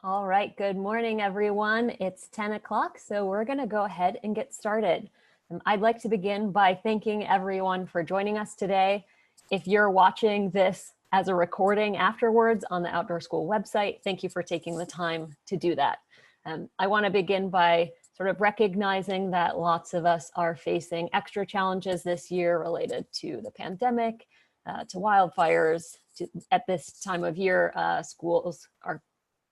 All right, good morning, everyone. It's 10 o'clock, so we're going to go ahead and get started. I'd like to begin by thanking everyone for joining us today. If you're watching this as a recording afterwards on the Outdoor School website, thank you for taking the time to do that. I want to begin by sort of recognizing that lots of us are facing extra challenges this year related to the pandemic, to wildfires. At this time of year, schools are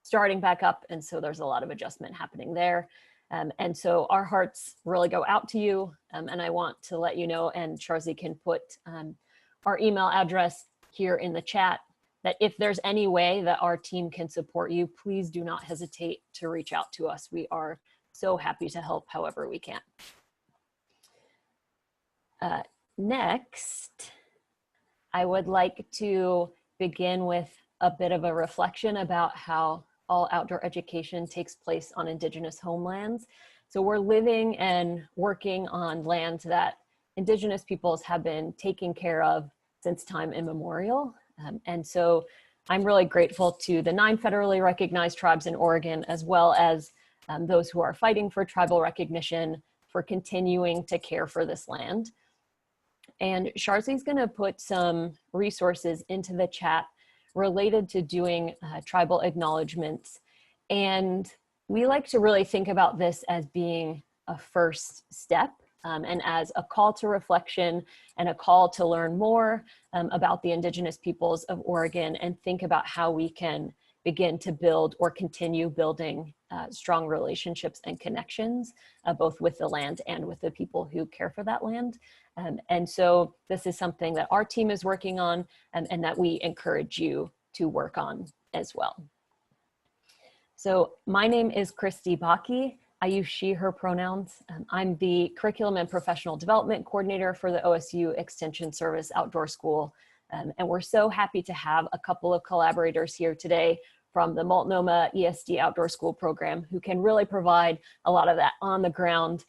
starting back up, and so there's a lot of adjustment happening there. And so our hearts really go out to you, and I want to let you know, and Charzy can put our email address here in the chat, that if there's any way that our team can support you, please do not hesitate to reach out to us. We are so happy to help however we can. Next, I would like to begin with a bit of a reflection about how all outdoor education takes place on Indigenous homelands. So we're living and working on lands that Indigenous peoples have been taking care of since time immemorial. And so I'm really grateful to the 9 federally recognized tribes in Oregon, as well as those who are fighting for tribal recognition, for continuing to care for this land. And Charzy going to put some resources into the chat related to doing tribal acknowledgements. And we like to really think about this as being a first step and as a call to reflection and a call to learn more about the Indigenous peoples of Oregon and think about how we can begin to build or continue building strong relationships and connections, both with the land and with the people who care for that land. And so this is something that our team is working on and that we encourage you to work on as well. So my name is Christy Bakke. I use she, her pronouns. I'm the Curriculum and Professional Development Coordinator for the OSU Extension Service Outdoor School. And we're so happy to have a couple of collaborators here today from the Multnomah ESD Outdoor School program who can really provide a lot of that on the ground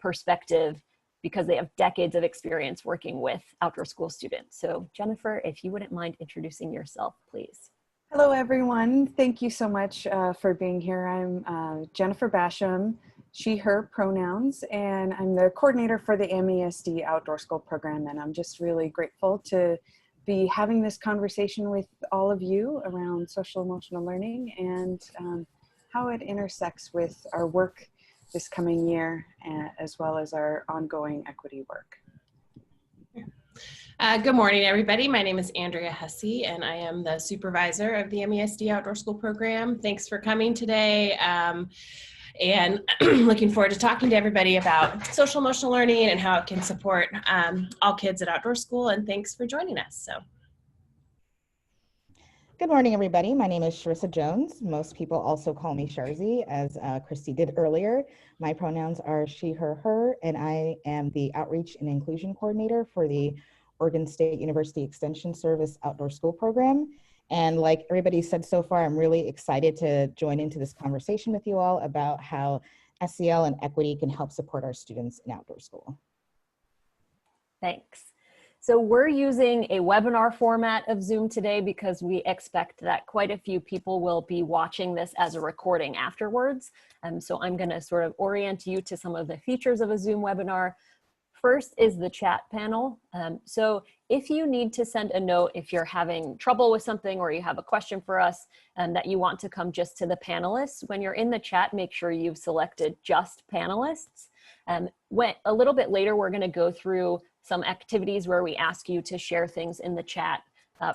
perspective, because they have decades of experience working with outdoor school students. So Jennifer, if you wouldn't mind introducing yourself, please. Hello, everyone. Thank you so much for being here. I'm Jennifer Basham, she, her pronouns, and I'm the coordinator for the MESD Outdoor School program. And I'm just really grateful to be having this conversation with all of you around social emotional learning and how it intersects with our work this coming year, as well as our ongoing equity work. Good morning, everybody. My name is Andrea Hussey, and I am the supervisor of the MESD Outdoor School program. Thanks for coming today, and looking forward to talking to everybody about social emotional learning and how it can support all kids at Outdoor School, and thanks for joining us. Good morning, everybody. My name is Sharissa Jones. Most people also call me Charzy, as Christy did earlier. My pronouns are she, her, her, and I am the Outreach and Inclusion Coordinator for the Oregon State University Extension Service Outdoor School program. And like everybody said so far, I'm really excited to join into this conversation with you all about how SEL and equity can help support our students in outdoor school. Thanks. So we're using a webinar format of Zoom today because we expect that quite a few people will be watching this as a recording afterwards. So I'm going to sort of orient you to some of the features of a Zoom webinar. First is the chat panel. So if you need to send a note, if you're having trouble with something or you have a question for us that you want to come just to the panelists, when you're in the chat, make sure you've selected just panelists. A little bit later, we're going to go through some activities where we ask you to share things in the chat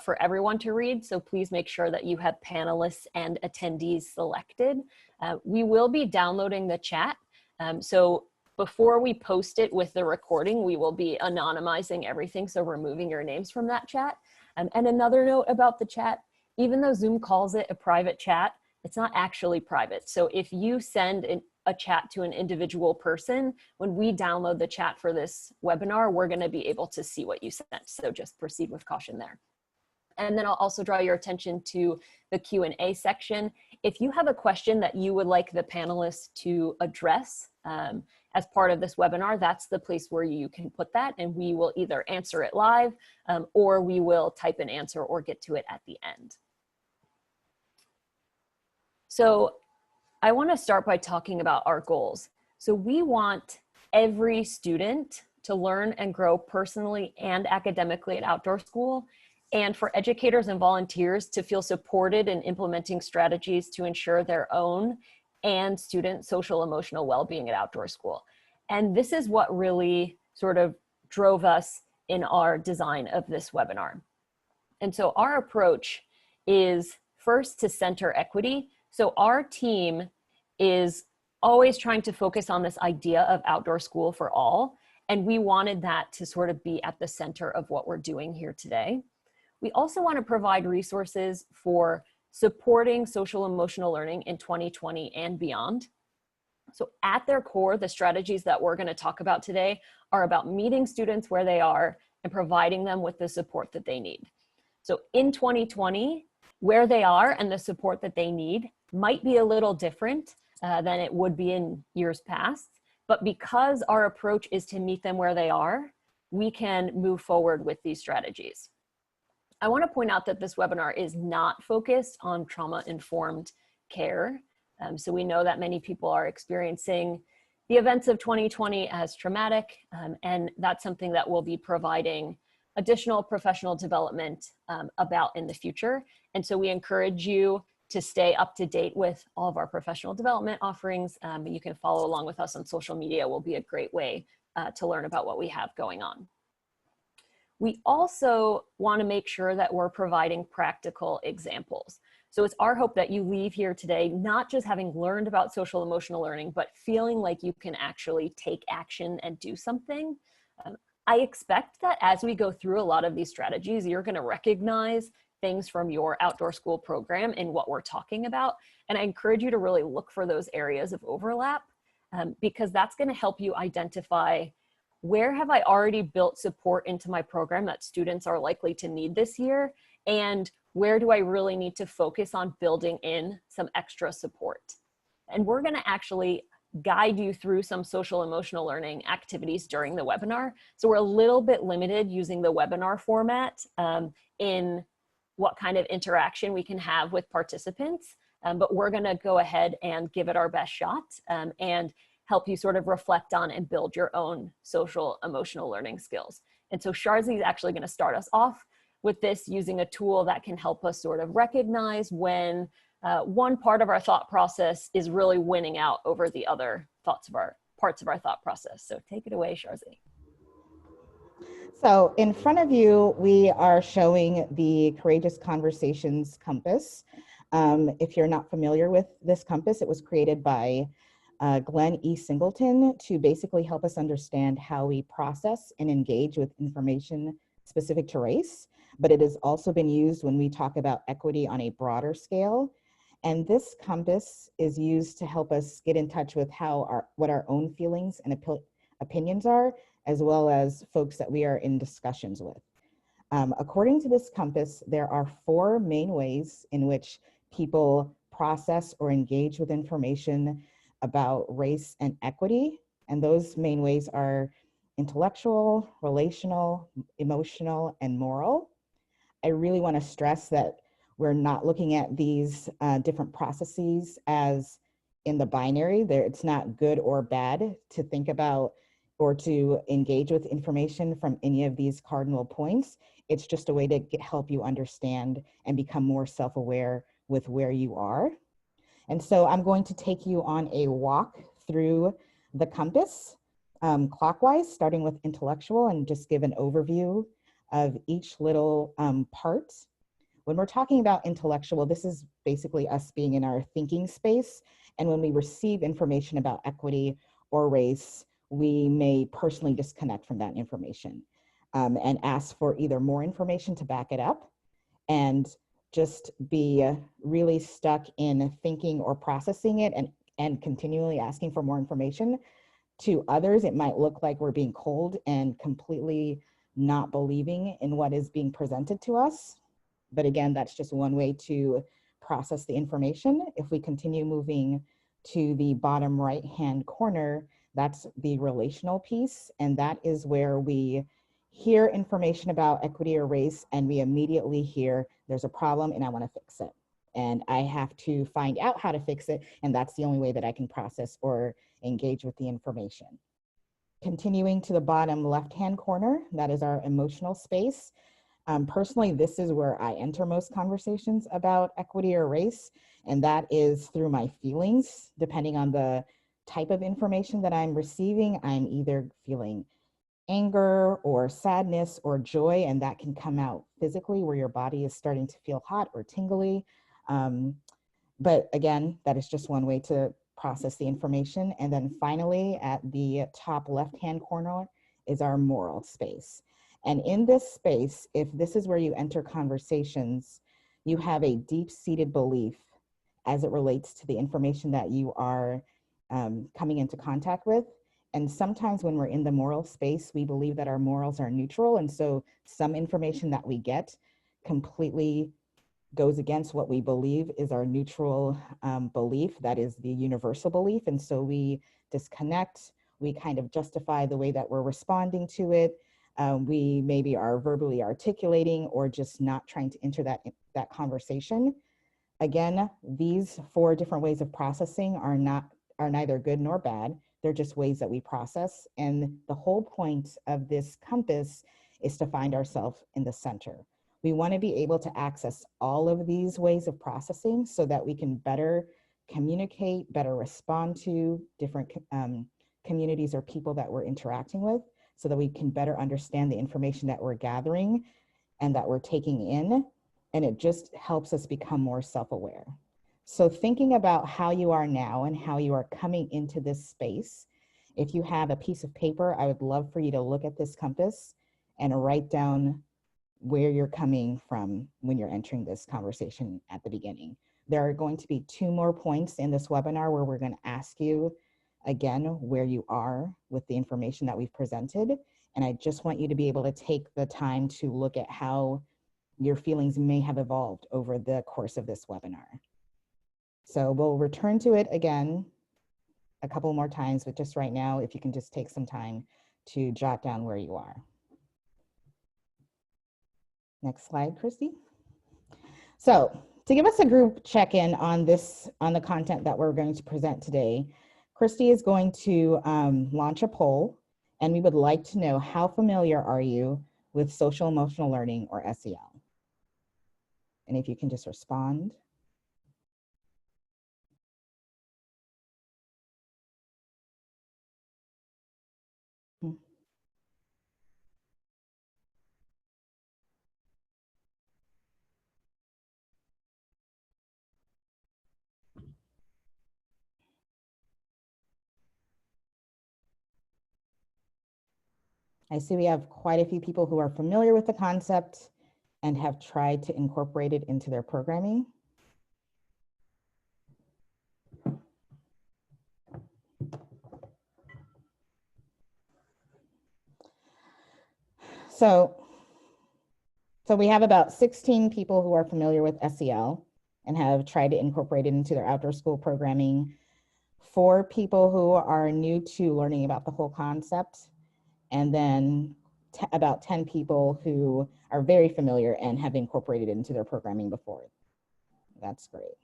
for everyone to read. So please make sure that you have panelists and attendees selected. We will be downloading the chat. So before we post it with the recording, we will be anonymizing everything, so removing your names from that chat. And another note about the chat, even though Zoom calls it a private chat, it's not actually private. So if you send a chat to an individual person, when we download the chat for this webinar, we're going to be able to see what you sent. So just proceed with caution there. And then I'll also draw your attention to the Q&A section. If you have a question that you would like the panelists to address as part of this webinar, that's the place where you can put that, and we will either answer it live or we will type an answer or get to it at the end. So I want to start by talking about our goals. So we want every student to learn and grow personally and academically at Outdoor School, and for educators and volunteers to feel supported in implementing strategies to ensure their own and student social emotional well-being at Outdoor School. And this is what really sort of drove us in our design of this webinar. And so our approach is first to center equity. So our team is always trying to focus on this idea of Outdoor School for all. And we wanted that to sort of be at the center of what we're doing here today. We also want to provide resources for supporting social emotional learning in 2020 and beyond. So at their core, the strategies that we're going to talk about today are about meeting students where they are and providing them with the support that they need. So in 2020, where they are and the support that they need might be a little different than it would be in years past. But because our approach is to meet them where they are, we can move forward with these strategies. I want to point out that this webinar is not focused on trauma-informed care. So we know that many people are experiencing the events of 2020 as traumatic, and that's something that we'll be providing additional professional development about in the future. And so we encourage you to stay up to date with all of our professional development offerings. You can follow along with us on social media. Will be a great way to learn about what we have going on. We also want to make sure that we're providing practical examples. So it's our hope that you leave here today not just having learned about social emotional learning, but feeling like you can actually take action and do something. I expect that as we go through a lot of these strategies, you're going to recognize things from your Outdoor School program in what we're talking about. And I encourage you to really look for those areas of overlap because that's going to help you identify where have I already built support into my program that students are likely to need this year, and where do I really need to focus on building in some extra support. And we're going to actually guide you through some social emotional learning activities during the webinar. So we're a little bit limited using the webinar format in what kind of interaction we can have with participants, but we're going to go ahead and give it our best shot and help you sort of reflect on and build your own social emotional learning skills. And so Sharzy is actually going to start us off with this using a tool that can help us sort of recognize when one part of our thought process is really winning out over the other parts of our thought process. So take it away, Sharzy. So in front of you, we are showing the Courageous Conversations Compass. If you're not familiar with this compass, it was created by Glenn E. Singleton to basically help us understand how we process and engage with information specific to race, but it has also been used when we talk about equity on a broader scale. And this compass is used to help us get in touch with what our own feelings and opinions are, as well as folks that we are in discussions with. According to this compass, there are 4 main ways in which people process or engage with information about race and equity. And those main ways are intellectual, relational, emotional, and moral. I really want to stress that we're not looking at these different processes as in the binary. It's not good or bad to think about or to engage with information from any of these cardinal points. It's just a way to help you understand and become more self-aware with where you are. And so I'm going to take you on a walk through the compass clockwise, starting with intellectual, and just give an overview of each little part. When we're talking about intellectual, this is basically us being in our thinking space. And when we receive information about equity or race, we may personally disconnect from that information and ask for either more information to back it up and just be really stuck in thinking or processing it and continually asking for more information. To others, it might look like we're being cold and completely not believing in what is being presented to us. But again, that's just one way to process the information. If we continue moving to the bottom right-hand corner, that's the relational piece. And that is where we hear information about equity or race and we immediately hear there's a problem and I want to fix it. and I have to find out how to fix it, and that's the only way that I can process or engage with the information. Continuing to the bottom left-hand corner, that is our emotional space. Personally, this is where I enter most conversations about equity or race, and that is through my feelings. Depending on the type of information that I'm receiving, I'm either feeling anger or sadness or joy, and that can come out physically where your body is starting to feel hot or tingly. But again, that is just one way to process the information. And then finally, at the top left-hand corner is our moral space. And in this space, if this is where you enter conversations, you have a deep-seated belief as it relates to the information that you are coming into contact with. And sometimes when we're in the moral space, we believe that our morals are neutral. And so some information that we get completely goes against what we believe is our neutral belief, that is the universal belief. And so we disconnect, we kind of justify the way that we're responding to it. We maybe are verbally articulating or just not trying to enter that conversation. Again, these 4 different ways of processing are neither good nor bad. They're just ways that we process. And the whole point of this compass is to find ourselves in the center. We want to be able to access all of these ways of processing so that we can better communicate, better respond to different communities or people that we're interacting with, so that we can better understand the information that we're gathering and that we're taking in. And it just helps us become more self-aware. So thinking about how you are now and how you are coming into this space, if you have a piece of paper, I would love for you to look at this compass and write down where you're coming from when you're entering this conversation at the beginning. There are going to be 2 more points in this webinar where we're going to ask you again where you are with the information that we've presented. And I just want you to be able to take the time to look at how your feelings may have evolved over the course of this webinar. So we'll return to it again a couple more times, but just right now, if you can just take some time to jot down where you are. Next slide, Christy. So to give us a group check-in on the content that we're going to present today, Christy is going to launch a poll, and we would like to know, how familiar are you with social emotional learning, or SEL? And if you can just respond. I see we have quite a few people who are familiar with the concept and have tried to incorporate it into their programming. So we have about 16 people who are familiar with SEL and have tried to incorporate it into their outdoor school programming. 4 people who are new to learning about the whole concept, and then about 10 people who are very familiar and have incorporated it into their programming before. That's great.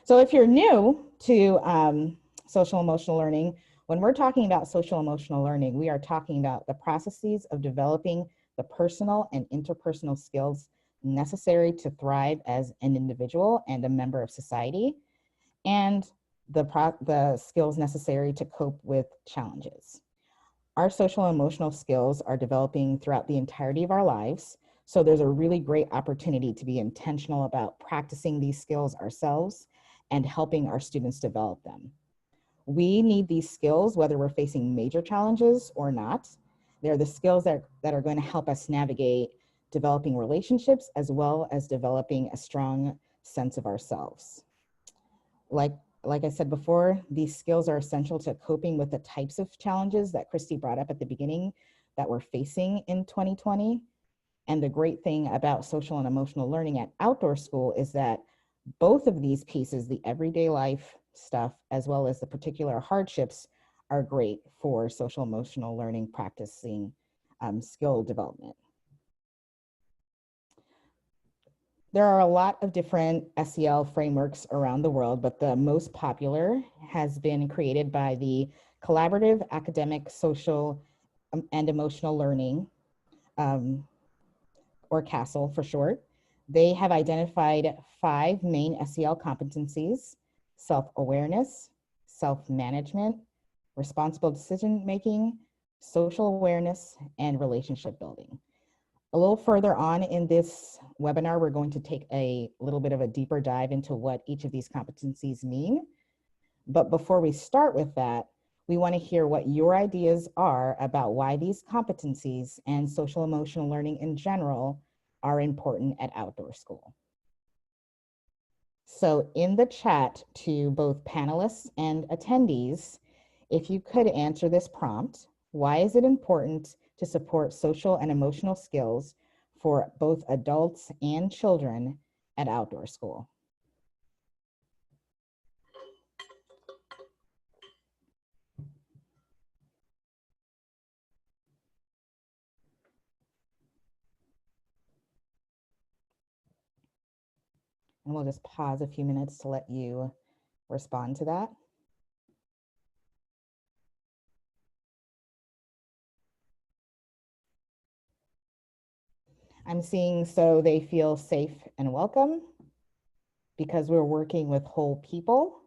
So if you're new to social emotional learning, when we're talking about social emotional learning, we are talking about the processes of developing the personal and interpersonal skills necessary to thrive as an individual and a member of society, and the skills necessary to cope with challenges. Our social emotional skills are developing throughout the entirety of our lives, so there's a really great opportunity to be intentional about practicing these skills ourselves and helping our students develop them. We need these skills whether we're facing major challenges or not. They're the skills that are going to help us navigate developing relationships as well as developing a strong sense of ourselves. Like I said before, these skills are essential to coping with the types of challenges that Christy brought up at the beginning that we're facing in 2020. And the great thing about social and emotional learning at outdoor school is that both of these pieces, the everyday life stuff, as well as the particular hardships, are great for social emotional learning, practicing skill development. There are a lot of different SEL frameworks around the world, but the most popular has been created by the Collaborative Academic, Social, and Emotional Learning, or CASEL for short. They have identified 5 main SEL competencies: self-awareness, self-management, responsible decision-making, social awareness, and relationship building. A little further on in this webinar, we're going to take a little bit of a deeper dive into what each of these competencies mean. But before we start with that, we want to hear what your ideas are about why these competencies and social emotional learning in general are important at outdoor school. So in the chat to both panelists and attendees, if you could answer this prompt: why is it important to support social and emotional skills for both adults and children at outdoor school? And we'll just pause a few minutes to let you respond to that. I'm seeing so they feel safe and welcome because we're working with whole people.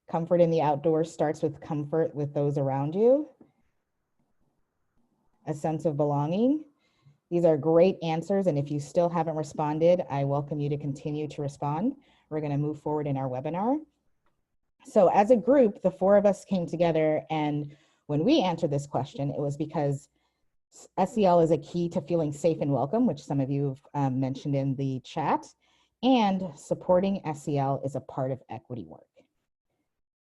Comfort in the outdoors starts with comfort with those around you. A sense of belonging. These are great answers, and if you still haven't responded, I welcome you to continue to respond. We're going to move forward in our webinar. So as a group, the 4 of us came together, and when we answered this question, it was because SEL is a key to feeling safe and welcome, which some of you have mentioned in the chat, and supporting SEL is a part of equity work.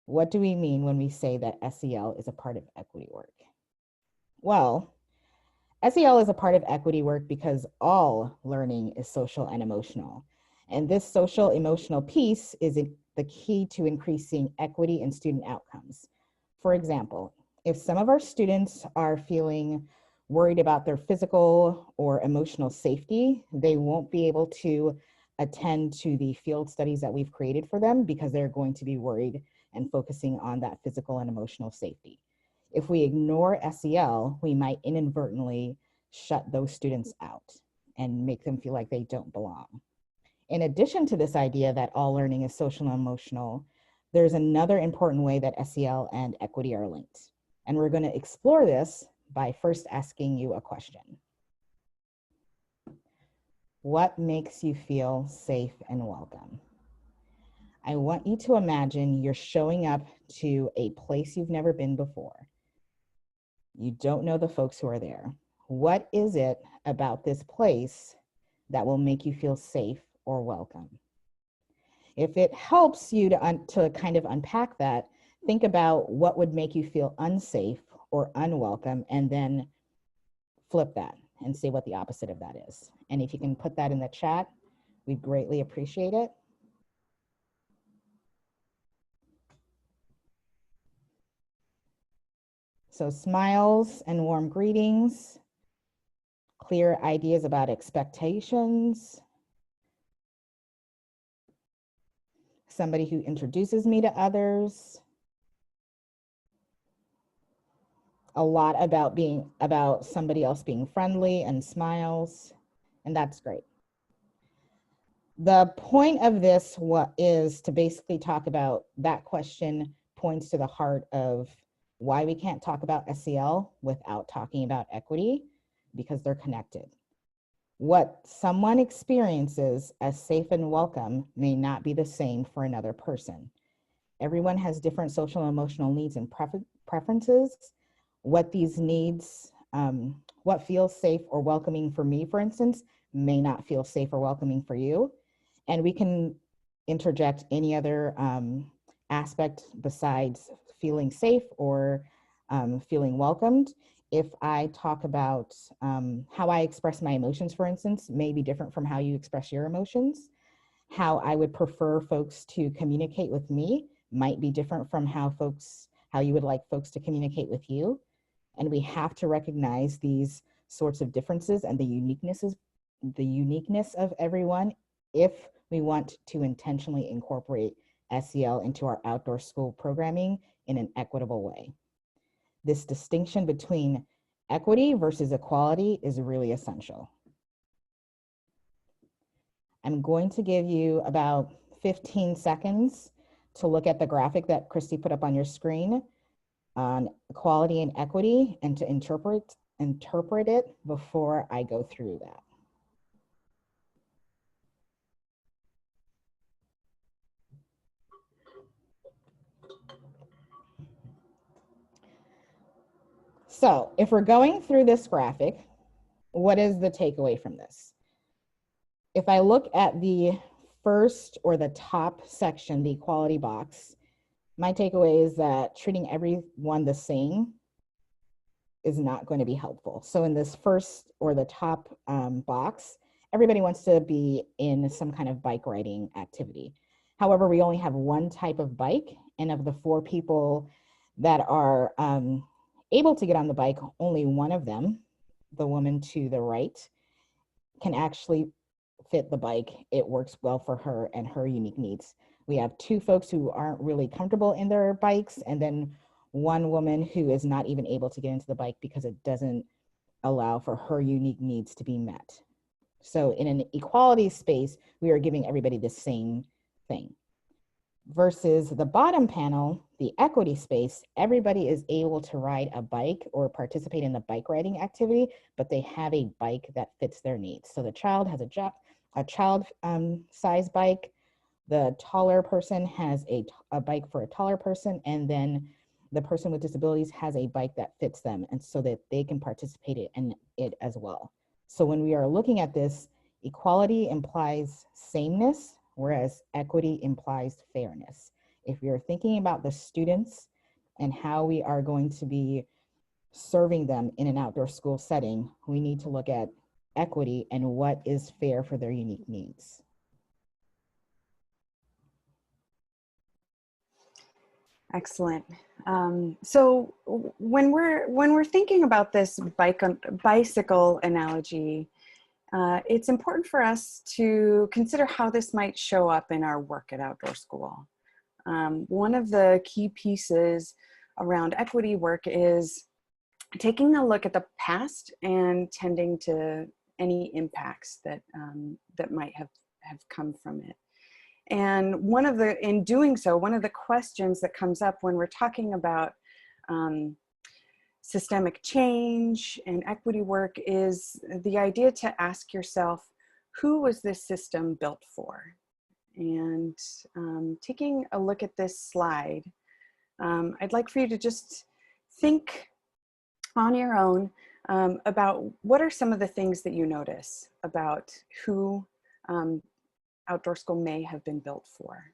What do we mean when we say that SEL is a part of equity work? Well, SEL is a part of equity work because all learning is social and emotional. And this social emotional piece is the key to increasing equity in student outcomes. For example, if some of our students are feeling worried about their physical or emotional safety, they won't be able to attend to the field studies that we've created for them because they're going to be worried and focusing on that physical and emotional safety. If we ignore SEL, we might inadvertently shut those students out and make them feel like they don't belong. In addition to this idea that all learning is social and emotional, there's another important way that SEL and equity are linked. And we're going to explore this by first asking you a question. What makes you feel safe and welcome? I want you to imagine you're showing up to a place you've never been before. You don't know the folks who are there. What is it about this place that will make you feel safe or welcome? If it helps you to kind of unpack that, think about what would make you feel unsafe or unwelcome, and then flip that and see what the opposite of that is. And if you can put that in the chat, we'd greatly appreciate it. So smiles and warm greetings, clear ideas about expectations, somebody who introduces me to others, a lot about somebody else being friendly and smiles, and that's great. The point of this is to basically talk about that question points to the heart of why we can't talk about SEL without talking about equity, because they're connected. What someone experiences as safe and welcome may not be the same for another person. Everyone has different social and emotional needs and preferences. What these needs, what feels safe or welcoming for me, for instance, may not feel safe or welcoming for you. And we can interject any other aspect besides feeling safe or feeling welcomed. If I talk about how I express my emotions, for instance, may be different from how you express your emotions. How I would prefer folks to communicate with me might be different from how you would like folks to communicate with you. And we have to recognize these sorts of differences and the uniqueness of everyone if we want to intentionally incorporate SEL into our outdoor school programming in an equitable way. This distinction between equity versus equality is really essential. I'm going to give you about 15 seconds to look at the graphic that Christy put up on your screen on equality and equity, and to interpret it before I go through that. So if we're going through this graphic, what is the takeaway from this? If I look at the first or the top section, the equality box, my takeaway is that treating everyone the same is not going to be helpful. So in this first or the top box, everybody wants to be in some kind of bike riding activity. However, we only have one type of bike, and of the 4 people that are able to get on the bike, only one of them, the woman to the right, can actually fit the bike. It works well for her and her unique needs. We have 2 folks who aren't really comfortable in their bikes, and then 1 woman who is not even able to get into the bike because it doesn't allow for her unique needs to be met. So in an equality space, we are giving everybody the same thing. Versus the bottom panel, the equity space, everybody is able to ride a bike or participate in the bike riding activity, but they have a bike that fits their needs. So the child has a child size bike, the taller person has a bike for a taller person, and then the person with disabilities has a bike that fits them, and so that they can participate in it as well. So when we are looking at this, equality implies sameness, whereas equity implies fairness. If you're thinking about the students and how we are going to be serving them in an outdoor school setting, we need to look at equity and what is fair for their unique needs. Excellent. So when we're thinking about this bicycle analogy, it's important for us to consider how this might show up in our work at Outdoor School. One of the key pieces around equity work is taking a look at the past and tending to any impacts that that might have come from it. And in doing so, one of the questions that comes up when we're talking about systemic change and equity work is the idea to ask yourself, who was this system built for? And taking a look at this slide, I'd like for you to just think on your own about what are some of the things that you notice about who Outdoor School may have been built for.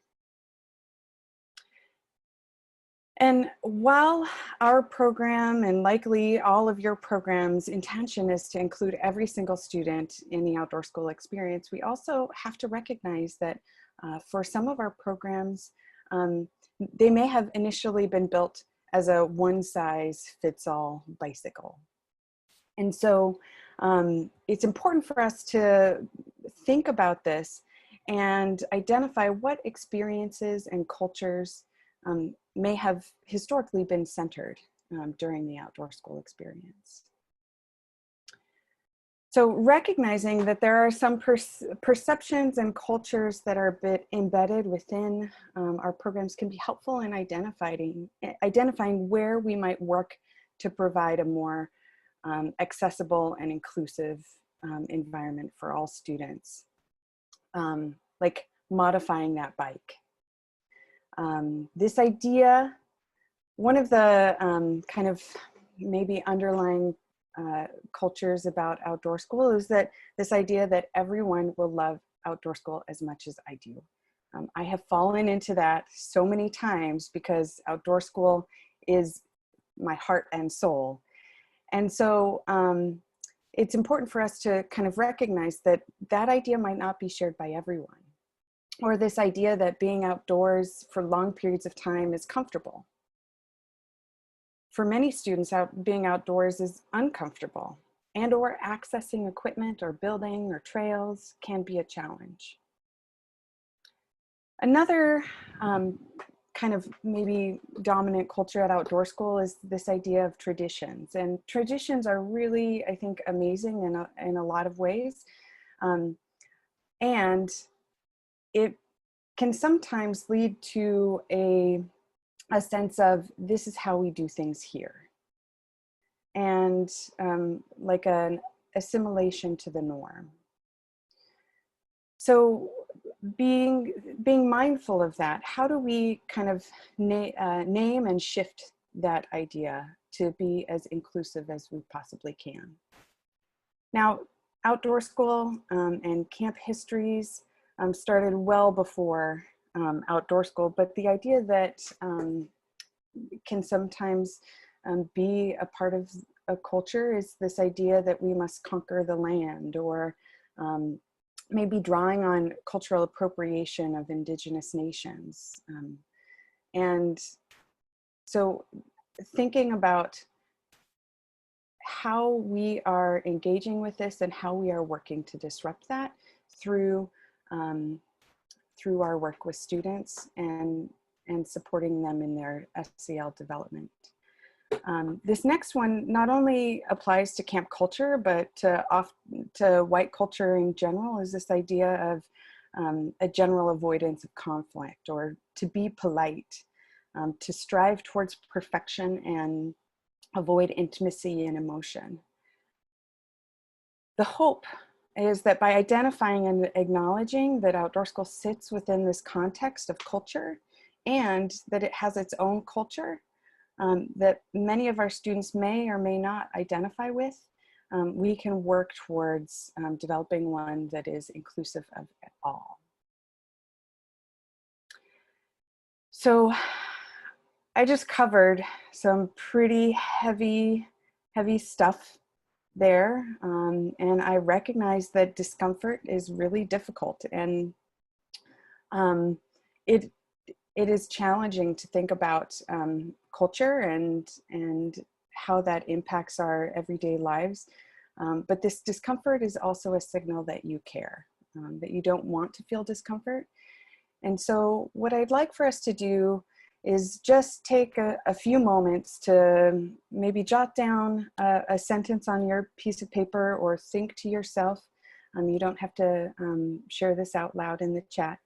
And while our program, and likely all of your programs' intention is to include every single student in the Outdoor School experience, we also have to recognize that for some of our programs, they may have initially been built as a one-size-fits-all bicycle. And so it's important for us to think about this and identify what experiences and cultures may have historically been centered during the Outdoor School experience. So recognizing that there are some perceptions and cultures that are a bit embedded within our programs can be helpful in identifying where we might work to provide a more accessible and inclusive environment for all students. Like modifying that bike. This idea, one of the kind of maybe underlying cultures about Outdoor School is that this idea that everyone will love Outdoor School as much as I do. I have fallen into that so many times because Outdoor School is my heart and soul. And so it's important for us to kind of recognize that that idea might not be shared by everyone, or this idea that being outdoors for long periods of time is comfortable. for many students, being outdoors is uncomfortable, and or accessing equipment or building or trails can be a challenge. Another kind of maybe dominant culture at Outdoor School is this idea of traditions. And traditions are really, I think, amazing in a lot of ways. And it can sometimes lead to a sense of, this is how we do things here. And like an assimilation to the norm. So being mindful of that, how do we kind of name and shift that idea to be as inclusive as we possibly can? Now, Outdoor School and camp histories started well before Outdoor School, but the idea that can sometimes be a part of a culture is this idea that we must conquer the land, or maybe drawing on cultural appropriation of indigenous nations. And so thinking about how we are engaging with this and how we are working to disrupt that through our work with students and supporting them in their SEL development. This next one not only applies to camp culture, but to white culture in general, is this idea of a general avoidance of conflict, or to be polite, to strive towards perfection and avoid intimacy and emotion. The hope is that by identifying and acknowledging that Outdoor School sits within this context of culture, and that it has its own culture, that many of our students may or may not identify with, we can work towards developing one that is inclusive of all. So I just covered some pretty heavy stuff there, and I recognize that discomfort is really difficult, and it is challenging to think about culture and how that impacts our everyday lives. But this discomfort is also a signal that you care, that you don't want to feel discomfort. And so what I'd like for us to do is just take a few moments to maybe jot down a sentence on your piece of paper, or think to yourself. You don't have to share this out loud in the chat,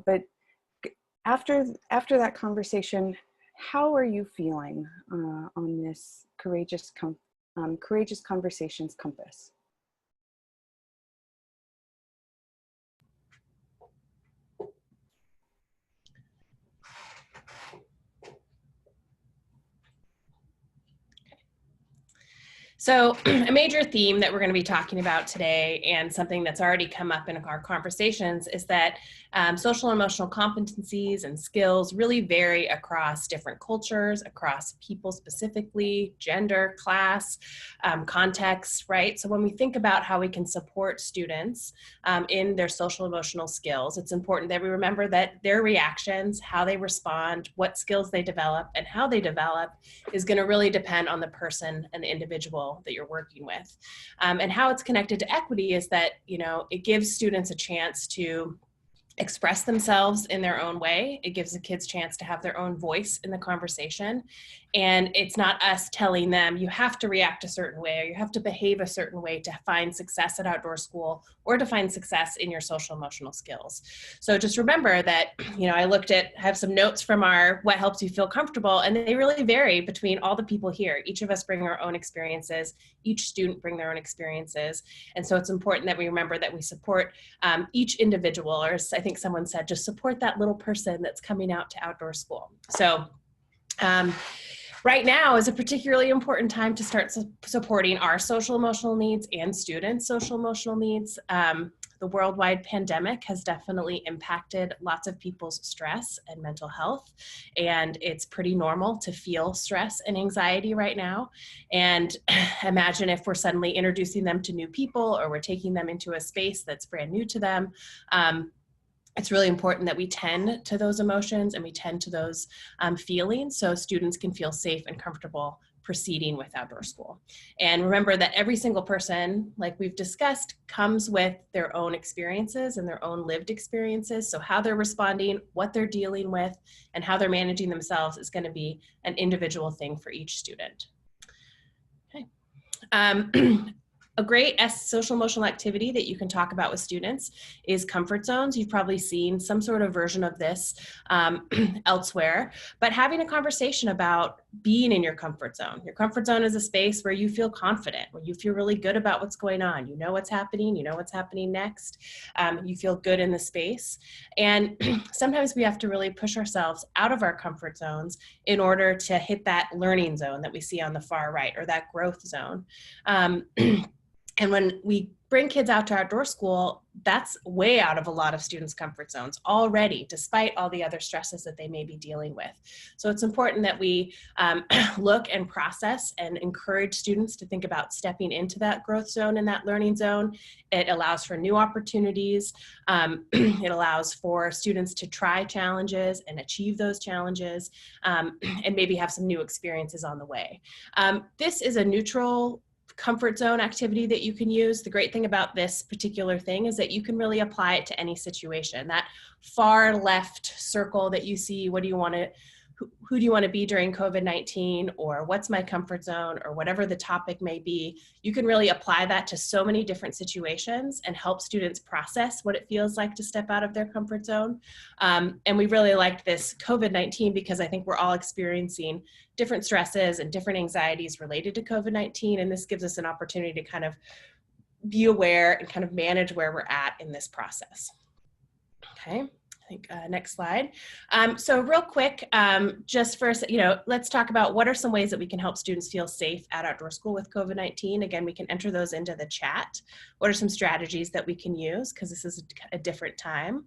but after that conversation, how are you feeling on this courageous conversations compass? So a major theme that we're going to be talking about today, and something that's already come up in our conversations, is that social and emotional competencies and skills really vary across different cultures, across people specifically, gender, class, context, right? So when we think about how we can support students in their social emotional skills, it's important that we remember that their reactions, how they respond, what skills they develop, and how they develop is going to really depend on the person and the individual that you're working with. And how it's connected to equity is that, you know, it gives students a chance to express themselves in their own way. It gives the kids a chance to have their own voice in the conversation. And it's not us telling them, you have to react a certain way, or you have to behave a certain way to find success at Outdoor School, or to find success in your social emotional skills. So just remember that, you know, I have some notes from our What Helps You Feel Comfortable, and they really vary between all the people here. Each of us bring our own experiences. Each student bring their own experiences. And so it's important that we remember that we support each individual, or as I think someone said, just support that little person that's coming out to Outdoor School. So right now is a particularly important time to start supporting our social emotional needs and students' social emotional needs. The worldwide pandemic has definitely impacted lots of people's stress and mental health, and it's pretty normal to feel stress and anxiety right now. And imagine if we're suddenly introducing them to new people, or we're taking them into a space that's brand new to them. it's really important that we tend to those emotions and we tend to those feelings so students can feel safe and comfortable proceeding with outdoor school. And remember that every single person, like we've discussed, comes with their own experiences and their own lived experiences. So how they're responding, what they're dealing with, and how they're managing themselves is going to be an individual thing for each student. Okay. A great social emotional activity that you can talk about with students is comfort zones. You've probably seen some sort of version of this elsewhere, but having a conversation about being in your comfort zone. Your comfort zone is a space where you feel confident, where you feel really good about what's going on. You know what's happening, you know what's happening next. You feel good in the space. And sometimes we have to really push ourselves out of our comfort zones in order to hit that learning zone that we see on the far right, or that growth zone. And when we bring kids out to outdoor school, that's way out of a lot of students' comfort zones already, despite all the other stresses that they may be dealing with. So it's important that we look and process and encourage students to think about stepping into that growth zone and that learning zone. It allows for new opportunities. It allows for students to try challenges and achieve those challenges, and maybe have some new experiences on the way. This is a neutral comfort zone activity that you can use. The great thing about this particular thing is that you can really apply it to any situation. That far left circle that you see, what do you want to, who do you want to be during COVID-19, or what's my comfort zone, or whatever the topic may be, you can really apply that to so many different situations and help students process what it feels like to step out of their comfort zone. And we really liked this COVID-19 because I think we're all experiencing different stresses and different anxieties related to COVID-19, and this gives us an opportunity to kind of be aware and kind of manage where we're at in this process. Okay. I think next slide. So real quick, just first, let's talk about what are some ways that we can help students feel safe at outdoor school with COVID-19. Again, we can enter those into the chat. What are some strategies that we can use? Because this is a different time.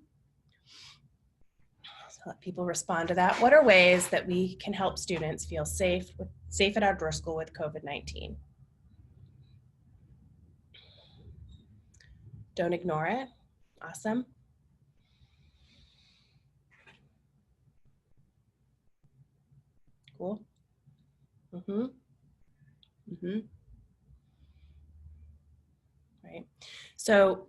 So let people respond to that. What are ways that we can help students feel safe at outdoor school with COVID-19? Don't ignore it. Awesome. Cool. Right. So,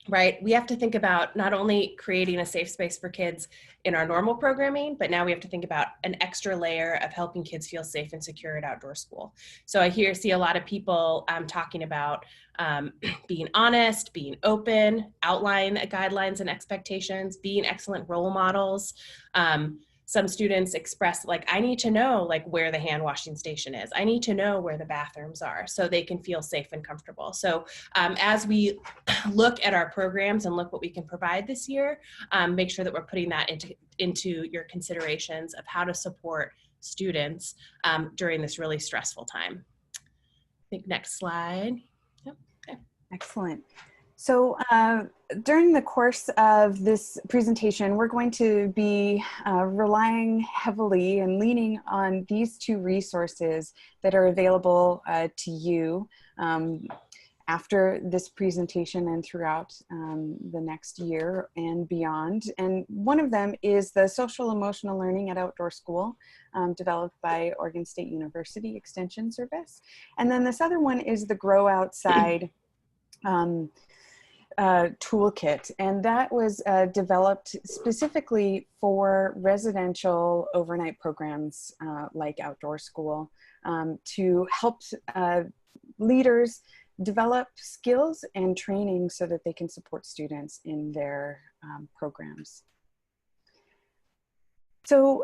right, we have to think about not only creating a safe space for kids in our normal programming, but now we have to think about an extra layer of helping kids feel safe and secure at outdoor school. So I see a lot of people talking about being honest, being open, outline guidelines and expectations, being excellent role models. Some students express I need to know where the hand washing station is. I need to know where the bathrooms are so they can feel safe and comfortable. So as we look at our programs and look what we can provide this year, make sure that we're putting that into your considerations of how to support students during this really stressful time. I think next slide. Yep. Okay. Excellent. So during the course of this presentation, we're going to be relying heavily and leaning on these two resources that are available to you after this presentation and throughout the next year and beyond. And one of them is the Social Emotional Learning at Outdoor School, developed by Oregon State University Extension Service. And then this other one is the Grow Outside toolkit, and that was developed specifically for residential overnight programs like outdoor school to help leaders develop skills and training so that they can support students in their programs. So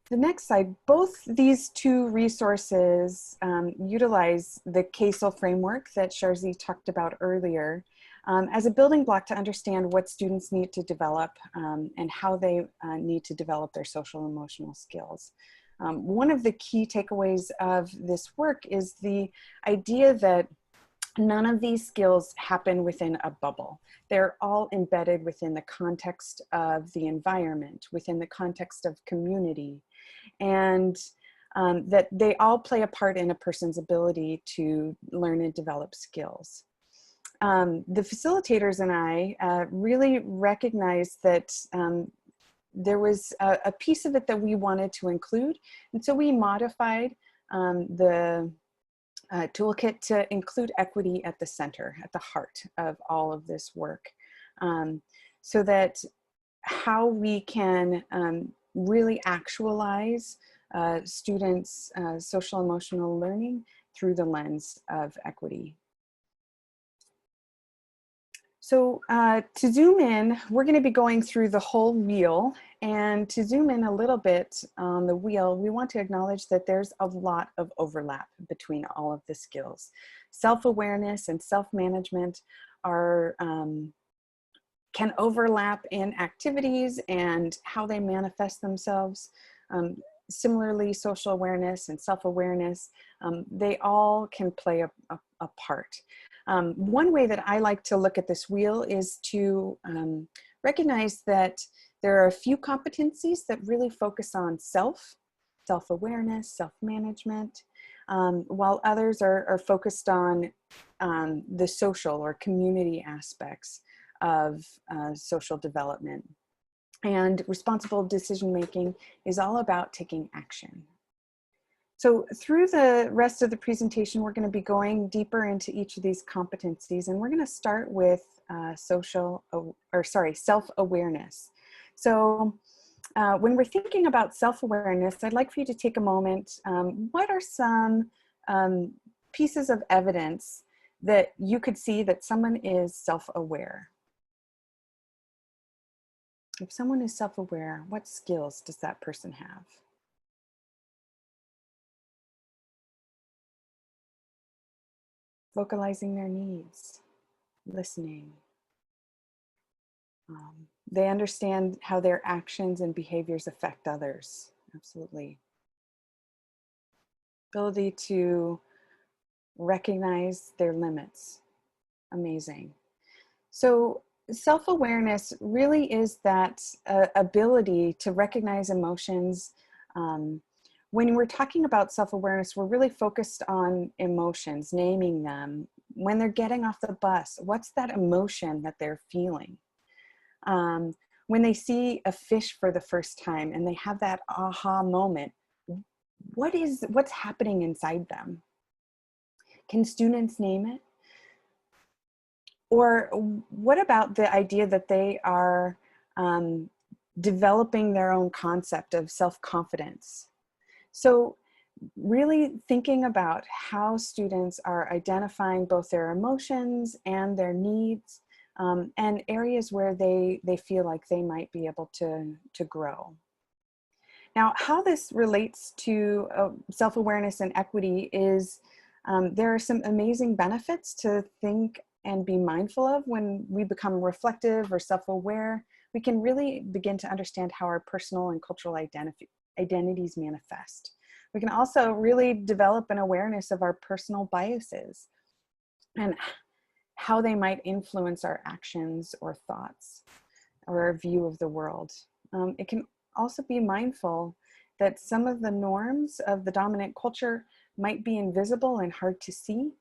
the next slide, both these two resources utilize the CASEL framework that Sharzi talked about earlier as a building block to understand what students need to develop and how they need to develop their social emotional skills. One of the key takeaways of this work is the idea that none of these skills happen within a bubble. They're all embedded within the context of the environment, within the context of community, and that they all play a part in a person's ability to learn and develop skills. the facilitators and I really recognized that there was a piece of it that we wanted to include. And so we modified the toolkit to include equity at the center, at the heart of all of this work, so that how we can really actualize students' social emotional learning through the lens of equity. So to zoom in, we're going to be going through the whole wheel, and to zoom in a little bit on the wheel, we want to acknowledge that there's a lot of overlap between all of the skills. Self-awareness and self-management are can overlap in activities and how they manifest themselves. Similarly, social awareness and self-awareness, they all can play a part. One way that I like to look at this wheel is to recognize that there are a few competencies that really focus on self-awareness, self-management, while others are focused on the social or community aspects of social development. And responsible decision-making is all about taking action. So through the rest of the presentation, we're going to be going deeper into each of these competencies, and we're going to start with self-awareness. So when we're thinking about self-awareness, I'd like for you to take a moment. What are some pieces of evidence that you could see that someone is self-aware? If someone is self-aware, what skills does that person have? Vocalizing their needs, listening. They understand how their actions and behaviors affect others. Absolutely. Ability to recognize their limits. Amazing. So self-awareness really is that ability to recognize emotions. When we're talking about self-awareness, we're really focused on emotions, naming them. When they're getting off the bus, what's that emotion that they're feeling? When they see a fish for the first time and they have that aha moment, what's happening inside them? Can students name it? Or what about the idea that they are developing their own concept of self-confidence? So really thinking about how students are identifying both their emotions and their needs, and areas where they feel like they might be able to grow. Now, how this relates to self-awareness and equity is there are some amazing benefits to think and be mindful of when we become reflective or self-aware. We can really begin to understand how our personal and cultural identities manifest. We can also really develop an awareness of our personal biases and how they might influence our actions or thoughts or our view of the world. It can also be mindful that some of the norms of the dominant culture might be invisible and hard to see,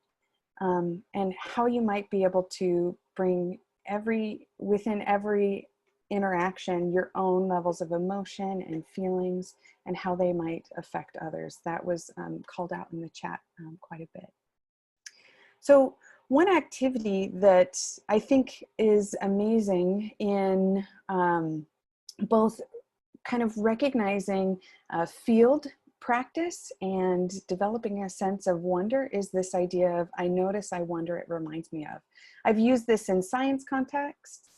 and how you might be able to bring within every interaction your own levels of emotion and feelings and how they might affect others. That was called out in the chat quite a bit. So one activity that I think is amazing in both kind of recognizing field practice and developing a sense of wonder is this idea of I notice, I wonder, it reminds me of. I've used this in science contexts,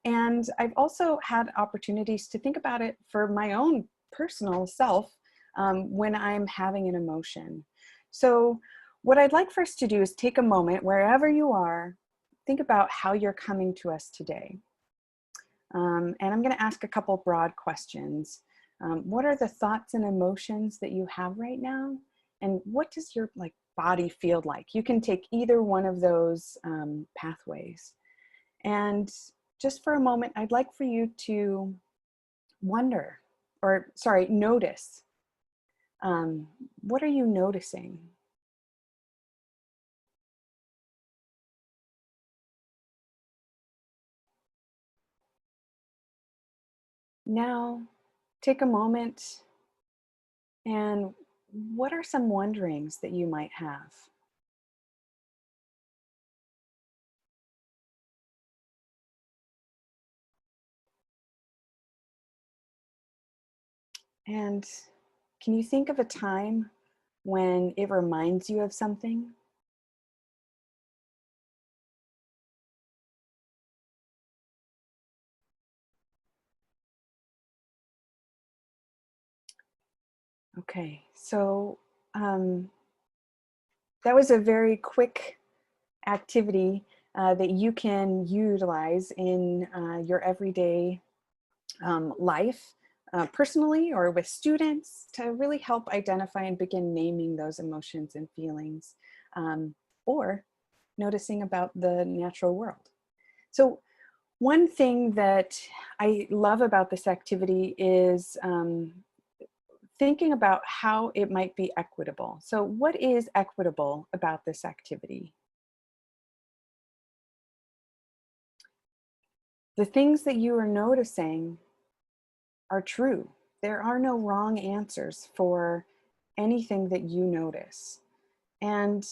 and I've also had opportunities to think about it for my own personal self when I'm having an emotion. So what I'd like for us to do is take a moment, wherever you are, think about how you're coming to us today. And I'm going to ask a couple broad questions. What are the thoughts and emotions that you have right now? And what does your body feel like? You can take either one of those pathways. And just for a moment, I'd like for you to notice. What are you noticing? Now, take a moment and what are some wonderings that you might have? And can you think of a time when it reminds you of something? Okay, so um, that was a very quick activity that you can utilize in your everyday life, personally or with students, to really help identify and begin naming those emotions and feelings, or noticing about the natural world. So one thing that I love about this activity is thinking about how it might be equitable. So what is equitable about this activity? The things that you are noticing are true. There are no wrong answers for anything that you notice. And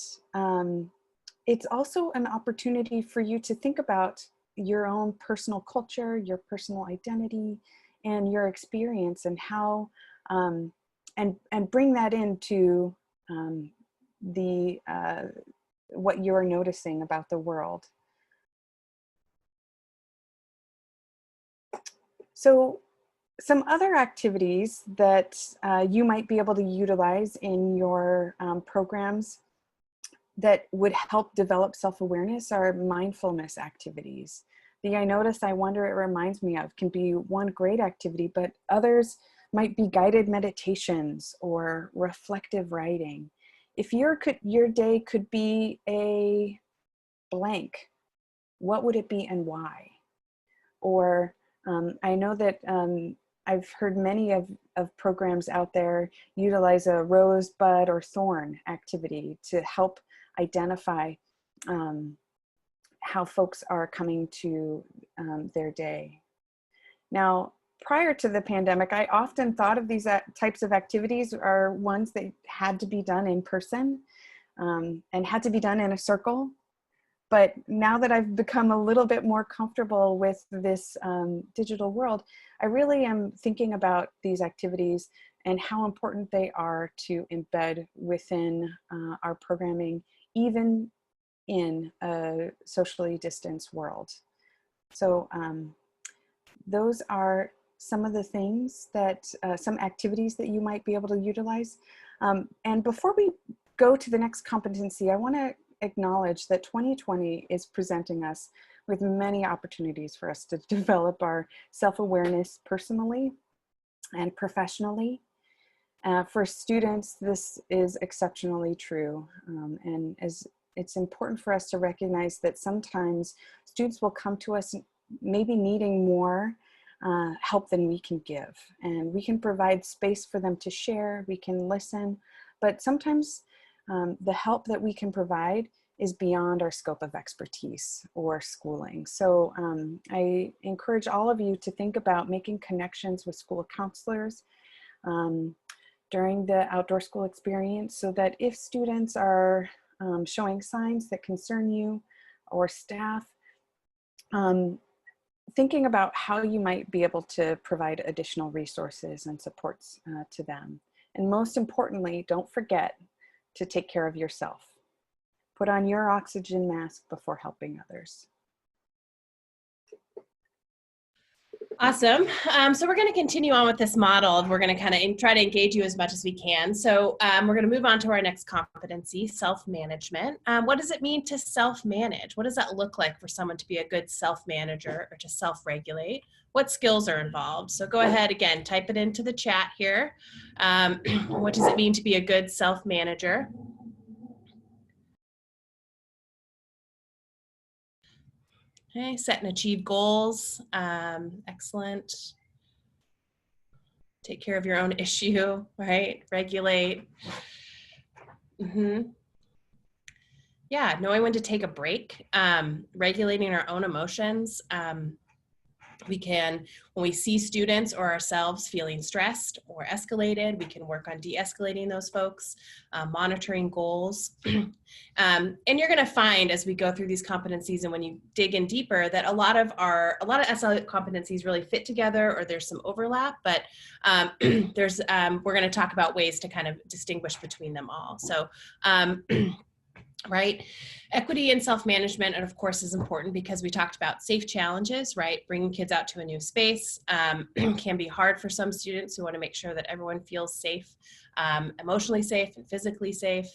it's also an opportunity for you to think about your own personal culture, your personal identity, and your experience, and how, and bring that into the what you're noticing about the world. So some other activities that you might be able to utilize in your programs that would help develop self-awareness are mindfulness activities. The I notice, I wonder, it reminds me of can be one great activity, but others might be guided meditations or reflective writing. If your day could be a blank, what would it be and why? Or I know that I've heard many of programs out there utilize a rose, bud, or thorn activity to help identify how folks are coming to their day. Now, prior to the pandemic, I often thought of these types of activities are ones that had to be done in person and had to be done in a circle. But now that I've become a little bit more comfortable with this digital world, I really am thinking about these activities and how important they are to embed within our programming, even in a socially distanced world. So those are some of the things that, some activities that you might be able to utilize. And before we go to the next competency, I want to acknowledge that 2020 is presenting us with many opportunities for us to develop our self-awareness personally and professionally. For students, this is exceptionally true. And as it's important for us to recognize that sometimes students will come to us maybe needing more help than we can give. And we can provide space for them to share, we can listen, but sometimes the help that we can provide is beyond our scope of expertise or schooling. So I encourage all of you to think about making connections with school counselors during the outdoor school experience, so that if students are showing signs that concern you or staff, thinking about how you might be able to provide additional resources and supports to them. And most importantly, don't forget to take care of yourself. Put on your oxygen mask before helping others. Awesome. So we're going to continue on with this model. We're going to kind of try to engage you as much as we can. So we're going to move on to our next competency, self-management. What does it mean to self-manage? What does that look like for someone to be a good self-manager or to self-regulate? What skills are involved? So go ahead, again, type it into the chat here. What does it mean to be a good self-manager? Okay, set and achieve goals. Excellent. Take care of your own issue, right? Regulate. Yeah, knowing when to take a break, regulating our own emotions. We can, when we see students or ourselves feeling stressed or escalated, we can work on de-escalating those folks, monitoring goals. And you're going to find as we go through these competencies and when you dig in deeper that a lot of SL competencies really fit together, or there's some overlap, but we're going to talk about ways to kind of distinguish between them all. So right? Equity and self-management, and of course, is important because we talked about safe challenges, right? Bringing kids out to a new space can be hard for some students who want to make sure that everyone feels safe, emotionally safe and physically safe.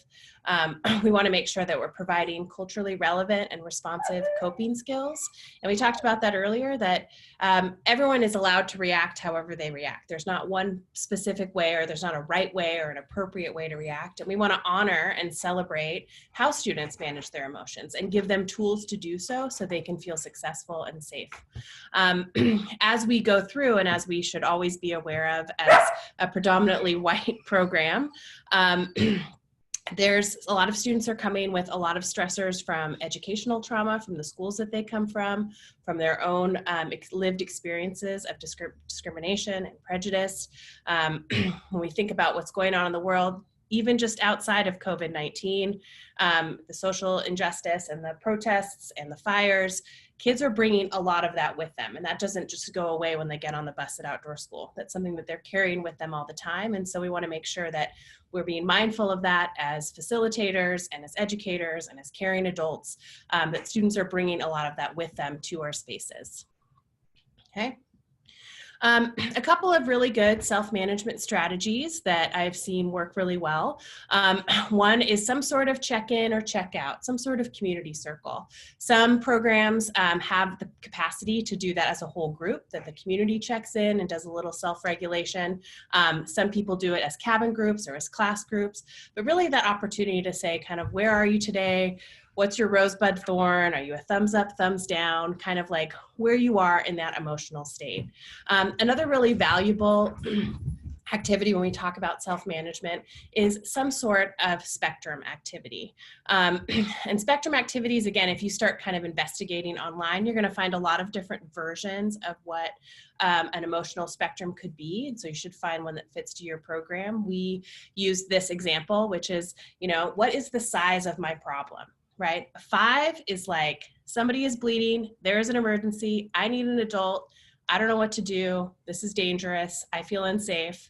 We want to make sure that we're providing culturally relevant and responsive coping skills. And we talked about that earlier, that everyone is allowed to react however they react. There's not one specific way, or there's not a right way or an appropriate way to react. And we want to honor and celebrate how students manage their emotions and give them tools to do so they can feel successful and safe. As we go through, and as we should always be aware of as a predominantly white program, there's a lot of students are coming with a lot of stressors from educational trauma, from the schools that they come from their own lived experiences of discrimination and prejudice. When we think about what's going on in the world, even just outside of COVID-19, the social injustice and the protests and the fires, kids are bringing a lot of that with them. And that doesn't just go away when they get on the bus at Outdoor School. That's something that they're carrying with them all the time. And so we want to make sure that we're being mindful of that as facilitators and as educators and as caring adults, that students are bringing a lot of that with them to our spaces. Okay. A couple of really good self-management strategies that I've seen work really well. One is some sort of check-in or check-out, some sort of community circle. Some programs have the capacity to do that as a whole group, that the community checks in and does a little self-regulation. Some people do it as cabin groups or as class groups, but really that opportunity to say kind of, where are you today? What's your rosebud thorn? Are you a thumbs up, thumbs down? Kind of like where you are in that emotional state. Another really valuable activity when we talk about self-management is some sort of spectrum activity. And spectrum activities, again, if you start kind of investigating online, you're gonna find a lot of different versions of what an emotional spectrum could be. And so you should find one that fits to your program. We use this example, which is, you know, what is the size of my problem? Right? 5 is like, somebody is bleeding, there is an emergency, I need an adult, I don't know what to do, this is dangerous, I feel unsafe.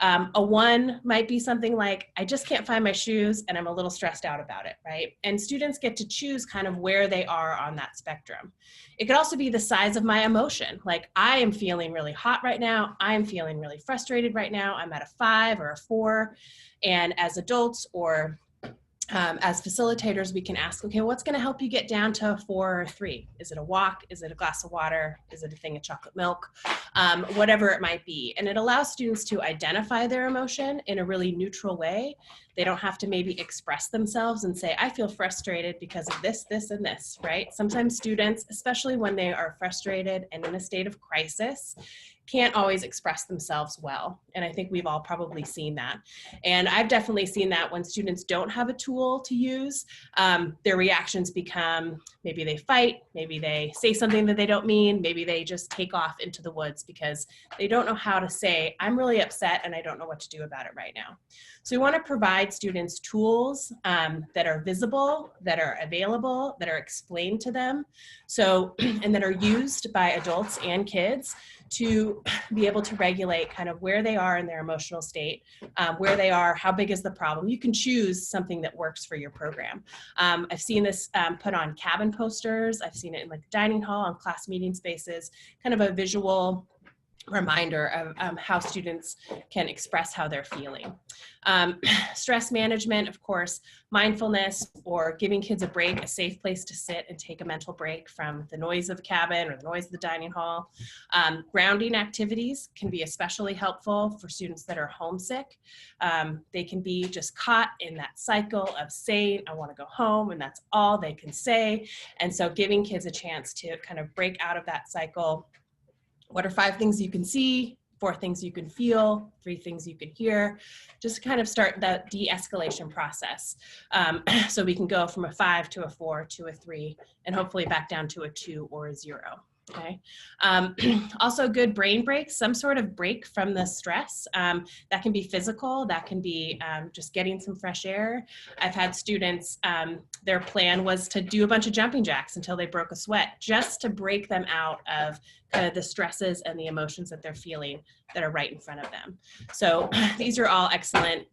A 1 might be something like, I just can't find my shoes and I'm a little stressed out about it, right? And students get to choose kind of where they are on that spectrum. It could also be the size of my emotion. Like, I am feeling really hot right now, I'm feeling really frustrated right now, I'm at a 5 or a 4. And as adults or as facilitators, we can ask, okay, what's going to help you get down to a 4 or 3? Is it a walk? Is it a glass of water? Is it a thing of chocolate milk? Whatever it might be. And it allows students to identify their emotion in a really neutral way. They don't have to maybe express themselves and say, I feel frustrated because of this, this, and this, right? Sometimes students, especially when they are frustrated and in a state of crisis, can't always express themselves well. And I think we've all probably seen that. And I've definitely seen that when students don't have a tool to use, their reactions become, maybe they fight, maybe they say something that they don't mean, maybe they just take off into the woods because they don't know how to say, I'm really upset and I don't know what to do about it right now. So we want to provide students tools that are visible, that are available, that are explained to them, so, and that are used by adults and kids to be able to regulate kind of where they are in their emotional state, where they are, how big is the problem. You can choose something that works for your program. I've seen this put on cabin posters. I've seen it in like the dining hall, on class meeting spaces, kind of a visual reminder of how students can express how they're feeling. Stress management, of course, mindfulness, or giving kids a break, a safe place to sit and take a mental break from the noise of the cabin or the noise of the dining hall. Grounding activities can be especially helpful for students that are homesick. They can be just caught in that cycle of saying, I want to go home, and that's all they can say. And so giving kids a chance to kind of break out of that cycle. What are 5 things you can see, 4 things you can feel, 3 things you can hear, just to kind of start that de-escalation process. So we can go from a 5 to a 4 to a 3, and hopefully back down to a 2 or a 0. Okay. Also good brain breaks, some sort of break from the stress. That can be physical, that can be just getting some fresh air. I've had students, their plan was to do a bunch of jumping jacks until they broke a sweat, just to break them out of kind of the stresses and the emotions that they're feeling that are right in front of them. So these are all excellent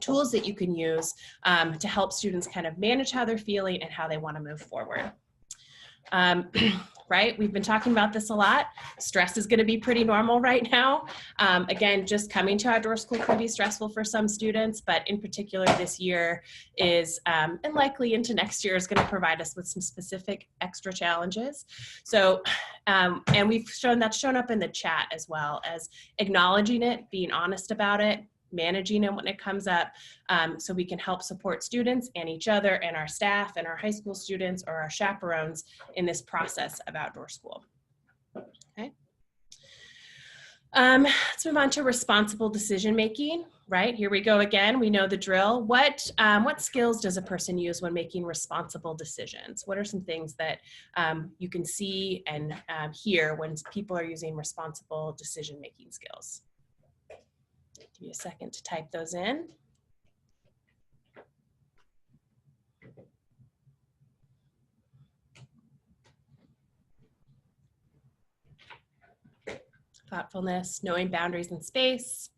tools that you can use to help students kind of manage how they're feeling and how they want to move forward. Right? We've been talking about this a lot. Stress is going to be pretty normal right now. Again, just coming to outdoor school can be stressful for some students, but in particular this year is, and likely into next year, is going to provide us with some specific extra challenges. So, and we've shown that's shown up in the chat as well, as acknowledging it, being honest about it, managing it when it comes up, so we can help support students and each other and our staff and our high school students or our chaperones in this process of outdoor school. Okay. Let's move on to responsible decision making. Right, here we go again. We know the drill. What skills does a person use when making responsible decisions? What are some things that you can see and hear when people are using responsible decision making skills? Give you a second to type those in. Thoughtfulness, knowing boundaries and space,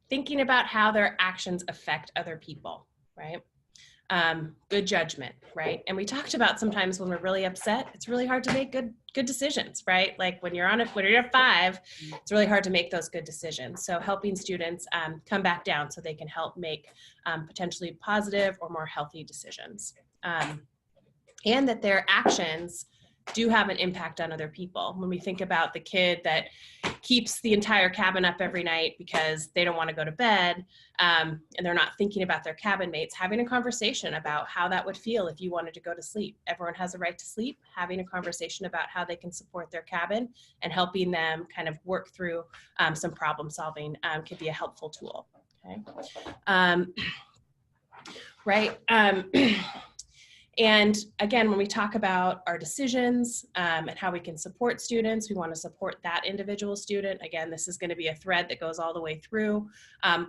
thinking about how their actions affect other people, right? Good judgment, right? And we talked about sometimes when we're really upset, it's really hard to make good decisions, right? Like when you're at 5, it's really hard to make those good decisions. So helping students come back down so they can help make potentially positive or more healthy decisions. And that their actions do have an impact on other people. When we think about the kid that keeps the entire cabin up every night because they don't want to go to bed, and they're not thinking about their cabin mates, having a conversation about how that would feel if you wanted to go to sleep. Everyone has a right to sleep. Having a conversation about how they can support their cabin and helping them kind of work through some problem solving could be a helpful tool. Okay. Right. And again, when we talk about our decisions and how we can support students, we want to support that individual student. Again, this is going to be a thread that goes all the way through.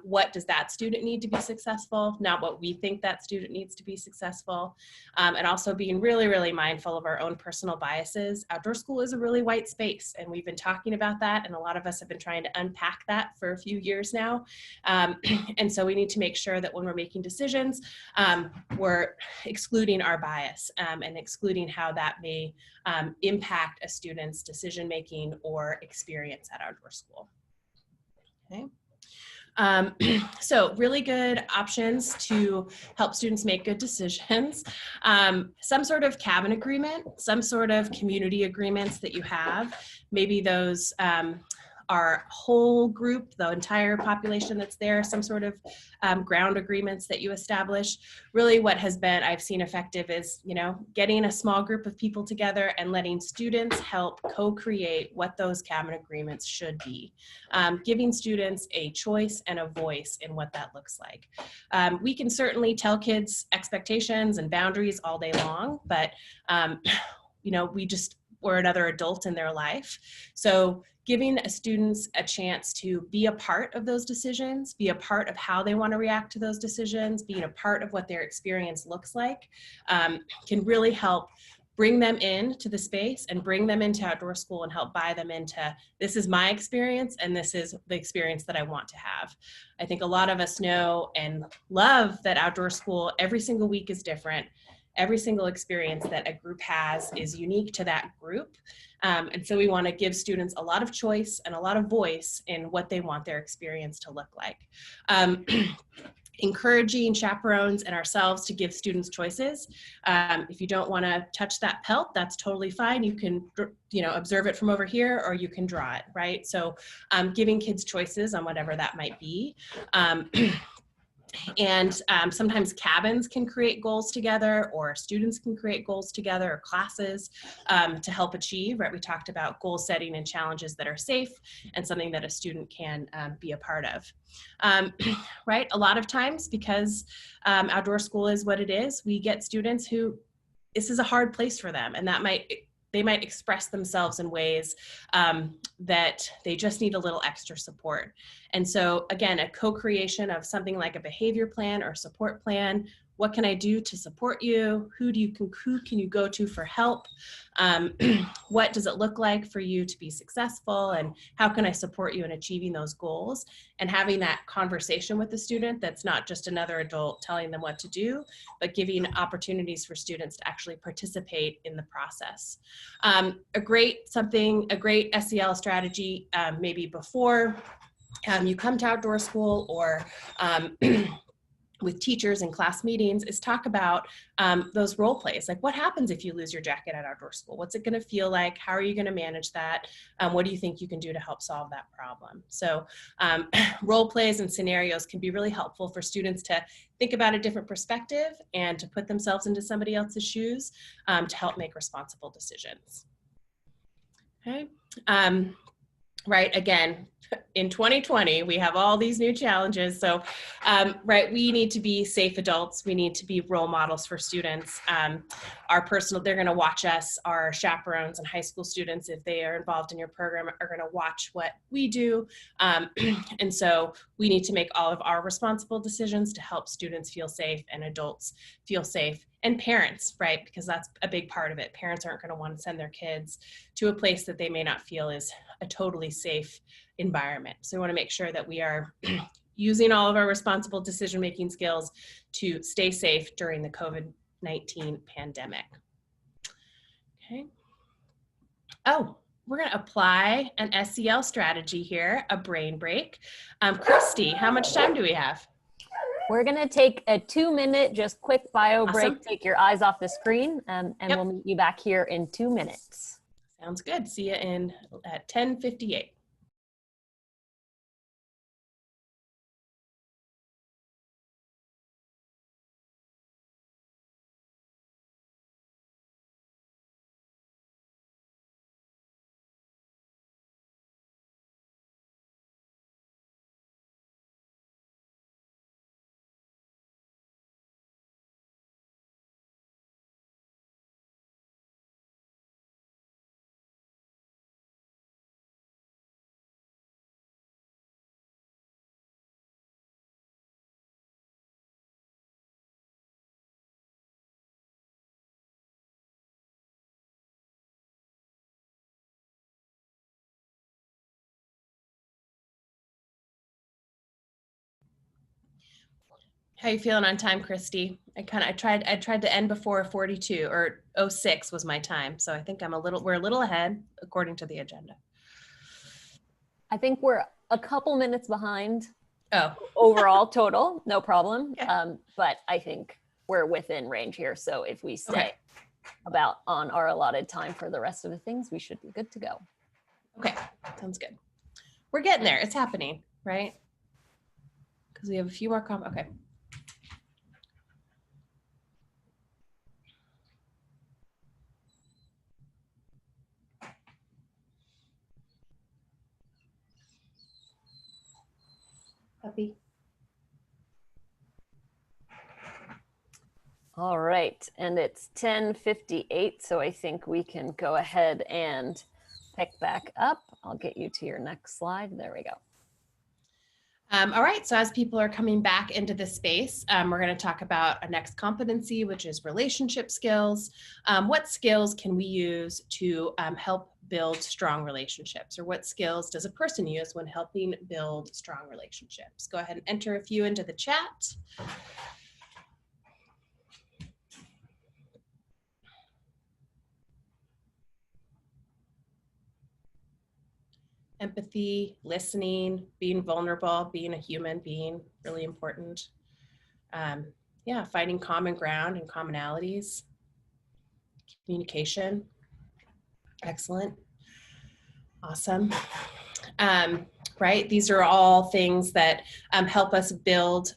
What does that student need to be successful? Not what we think that student needs to be successful. And also being really, really mindful of our own personal biases. Outdoor school is a really white space, and we've been talking about that, and a lot of us have been trying to unpack that for a few years now. And so we need to make sure that when we're making decisions, we're excluding our bias and excluding how that may impact a student's decision-making or experience at outdoor school. Okay. So really good options to help students make good decisions. Some sort of cabin agreement, some sort of community agreements that you have. Maybe those our whole group, the entire population that's there, some sort of ground agreements that you establish. Really what has been, I've seen effective is, you know, getting a small group of people together and letting students help co-create what those cabin agreements should be. Giving students a choice and a voice in what that looks like. We can certainly tell kids expectations and boundaries all day long, but you know, we're another adult in their life. So giving students a chance to be a part of those decisions, be a part of how they want to react to those decisions, being a part of what their experience looks like, can really help bring them into the space and bring them into outdoor school and help buy them into, this is my experience and this is the experience that I want to have. I think a lot of us know and love that outdoor school every single week is different. Every single experience that a group has is unique to that group. And so we want to give students a lot of choice and a lot of voice in what they want their experience to look like. Encouraging chaperones and ourselves to give students choices. If you don't want to touch that pelt, that's totally fine. You can, you know, observe it from over here, or you can draw it, right? So giving kids choices on whatever that might be. And sometimes cabins can create goals together, or students can create goals together, or classes to help achieve, right? We talked about goal setting and challenges that are safe and something that a student can be a part of, right? A lot of times, because outdoor school is what it is, we get students who, this is a hard place for them, and that might they might express themselves in ways that they just need a little extra support. And so again, a co-creation of something like a behavior plan or support plan. What can I do to support you? Who can you go to for help? What does it look like for you to be successful? And how can I support you in achieving those goals? And having that conversation with the student that's not just another adult telling them what to do, but giving opportunities for students to actually participate in the process. A great SEL strategy, maybe before you come to outdoor school or with teachers in class meetings, is talk about those role plays. Like, what happens if you lose your jacket at outdoor school? What's it going to feel like? How are you going to manage that? What do you think you can do to help solve that problem? So role plays and scenarios can be really helpful for students to think about a different perspective and to put themselves into somebody else's shoes to help make responsible decisions. Okay. Right, again, in 2020, we have all these new challenges. So, right, we need to be safe adults. We need to be role models for students. They're gonna watch us. Our chaperones and high school students, if they are involved in your program, are gonna watch what we do. And so we need to make all of our responsible decisions to help students feel safe and adults feel safe. And parents, right? Because that's a big part of it. Parents aren't going to want to send their kids to a place that they may not feel is a totally safe environment. So we want to make sure that we are using all of our responsible decision-making skills to stay safe during the COVID-19 pandemic. Okay. Oh, we're going to apply an SEL strategy here, a brain break. Christy, how much time do we have? We're gonna take a 2-minute, just quick bio break. Awesome. Take your eyes off the screen, and Yep. we'll meet you back here in 2 minutes. Sounds good. See you at 10:58. How you feeling on time, Christy? I tried to end before 42 or 06 was my time. So I think we're a little ahead according to the agenda. I think we're a couple minutes behind Oh, overall total, no problem. Okay. But I think we're within range here. So if we stay Okay. about on our allotted time for the rest of the things, we should be good to go. okay. Sounds good. We're getting there. It's happening, right? Because we have a few more okay. Puppy. All right, and it's 10:58, so I think we can go ahead and pick back up. I'll get you to your next slide. There we go. All right, so as people are coming back into this space, we're going to talk about a next competency, which is relationship skills. What skills can we use to help build strong relationships, or what skills does a person use when helping build strong relationships? Go ahead and enter a few into the chat. Empathy, listening, being vulnerable, being a human being, really important. Yeah, finding common ground and commonalities. Communication, excellent, awesome. Right, these are all things that help us build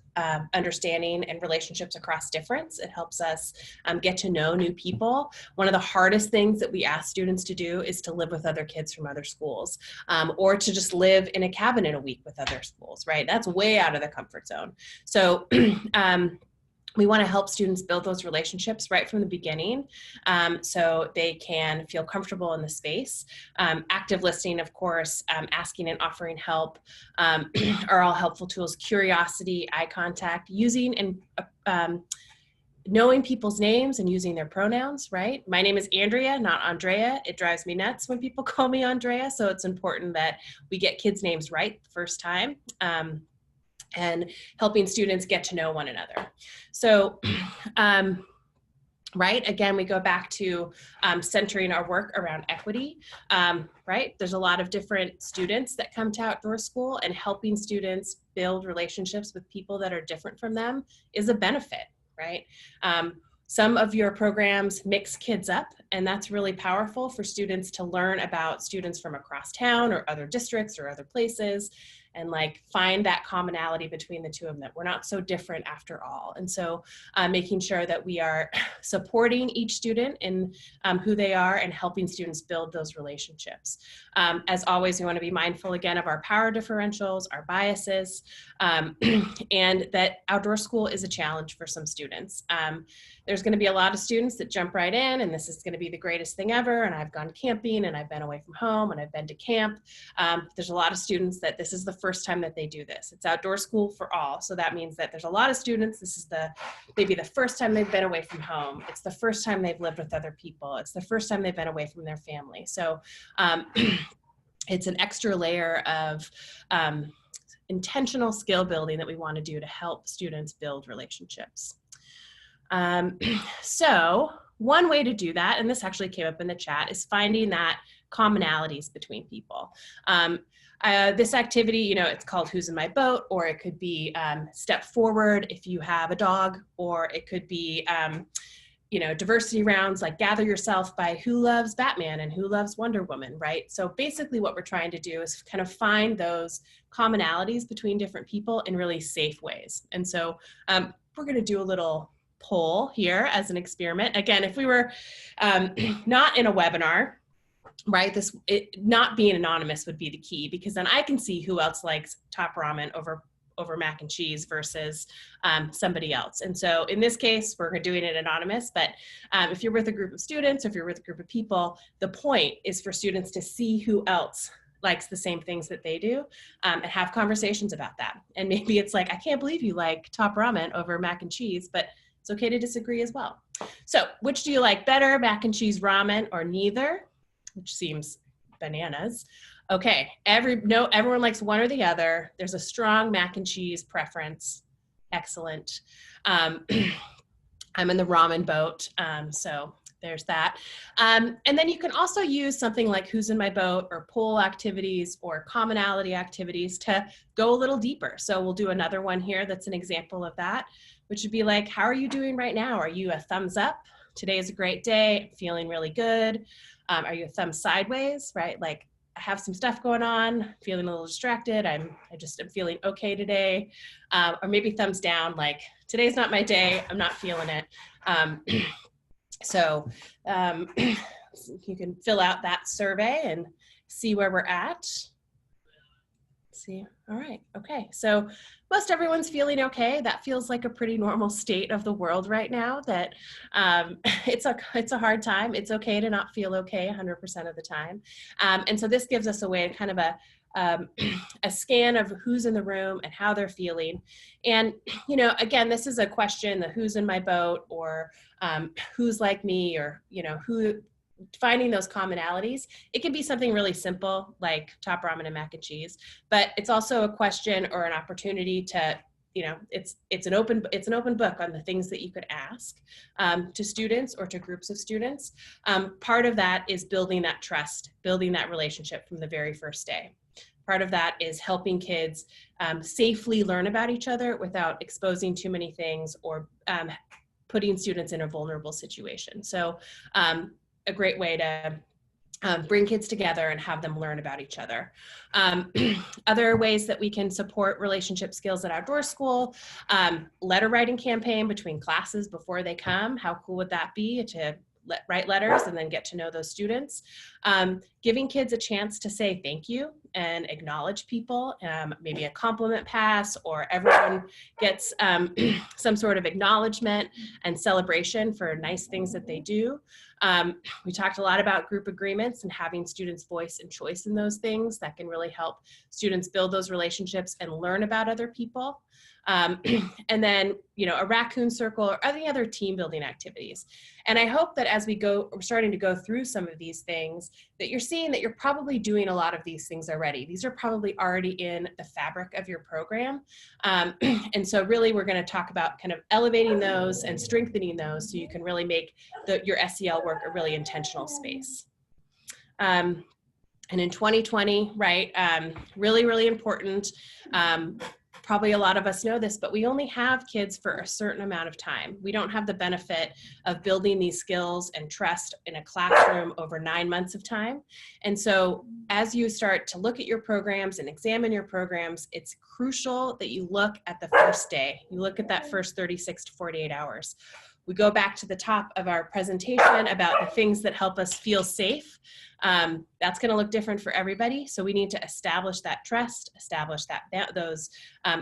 understanding and relationships across difference. It helps us get to know new people. One of the hardest things that we ask students to do is to live with other kids from other schools, or to just live in a cabin in a week with other schools, right? That's way out of the comfort zone. So we want to help students build those relationships right from the beginning, so they can feel comfortable in the space. Active listening, of course, asking and offering help are all helpful tools. Curiosity, eye contact, using and knowing people's names and using their pronouns, right? My name is Andrea, not Andrea. It drives me nuts when people call me Andrea, so it's important that we get kids' names right the first time. And helping students get to know one another. So, right, again, we go back to centering our work around equity, right? There's a lot of different students that come to outdoor school, and helping students build relationships with people that are different from them is a benefit, right? Some of your programs mix kids up, and that's really powerful for students to learn about students from across town or other districts or other places, and like find that commonality between the two of them. We're not so different after all. And so making sure that we are supporting each student in who they are and helping students build those relationships. As always, we want to be mindful again of our power differentials, our biases, and that outdoor school is a challenge for some students. There's going to be a lot of students that jump right in, and this is going to be the greatest thing ever, and I've gone camping, and I've been away from home, and I've been to camp. There's a lot of students that this is the first time that they do this. It's outdoor school for all, so that means that there's a lot of students, this is maybe the first time they've been away from home. It's the first time they've lived with other people. It's the first time they've been away from their family. So it's an extra layer of intentional skill building that we want to do to help students build relationships. So one way to do that, and this actually came up in the chat, is finding that commonalities between people. This activity, you know, it's called Who's in My Boat, or it could be Step Forward if you have a dog, or it could be, you know, diversity rounds like Gather Yourself by who loves Batman and who loves Wonder Woman, right? So basically what we're trying to do is kind of find those commonalities between different people in really safe ways. And so we're going to do a little poll here as an experiment. Again, if we were not in a webinar, right, not being anonymous would be the key, because then I can see who else likes Top Ramen over mac and cheese versus somebody else. And so in this case, we're doing it anonymous, but if you're with a group of students, or if you're with a group of people, the point is for students to see who else likes the same things that they do, and have conversations about that. And maybe it's like, I can't believe you like Top Ramen over mac and cheese, but it's okay to disagree as well. So which do you like better, mac and cheese ramen, or neither? Which seems bananas. Okay, everyone likes one or the other. There's a strong mac and cheese preference. Excellent. I'm in the ramen boat, so there's that. And then you can also use something like Who's in My Boat, or poll activities, or commonality activities to go a little deeper. So we'll do another one here that's an example of that, which would be like, how are you doing right now? Are you a thumbs up? Today is a great day, I'm feeling really good. Are you a thumb sideways, right? Like, I have some stuff going on, feeling a little distracted. I'm feeling okay today. Or maybe thumbs down, like, today's not my day, I'm not feeling it. So you can fill out that survey and see where we're at. See, all right, okay. So most everyone's feeling okay. That feels like a pretty normal state of the world right now, that it's a hard time. It's okay to not feel okay 100% of the time. And so this gives us a way to kind of a scan of who's in the room and how they're feeling. And, you know, again, this is a question, the who's in my boat, or who's like me, or, you know, finding those commonalities. It can be something really simple like Top Ramen and mac and cheese, but it's also a question or an opportunity to, you know, it's an open book on the things that you could ask to students or to groups of students. Part of that is building that trust, building that relationship from the very first day. Part of that is helping kids safely learn about each other without exposing too many things, or putting students in a vulnerable situation. So a great way to bring kids together and have them learn about each other. Other ways that we can support relationship skills at outdoor school, letter writing campaign between classes before they come. How cool would that be to write letters and then get to know those students. Giving kids a chance to say thank you and acknowledge people, maybe a compliment pass, or everyone gets some sort of acknowledgement and celebration for nice things that they do. We talked a lot about group agreements and having students' voice and choice in those things. That can really help students build those relationships and learn about other people. And then, a raccoon circle or any other team building activities. And I hope that as we're starting to go through some of these things, that you're seeing that you're probably doing a lot of these things already. These are probably already in the fabric of your program. And so really we're going to talk about kind of elevating those and strengthening those so you can really make your SEL work a really intentional space. And in 2020, right, really, really important. Probably a lot of us know this, but we only have kids for a certain amount of time. We don't have the benefit of building these skills and trust in a classroom over 9 months of time. And so as you start to look at your programs and examine your programs, it's crucial that you look at the first day. You look at that first 36 to 48 hours. We go back to the top of our presentation about the things that help us feel safe. That's going to look different for everybody. So we need to establish that trust, establish those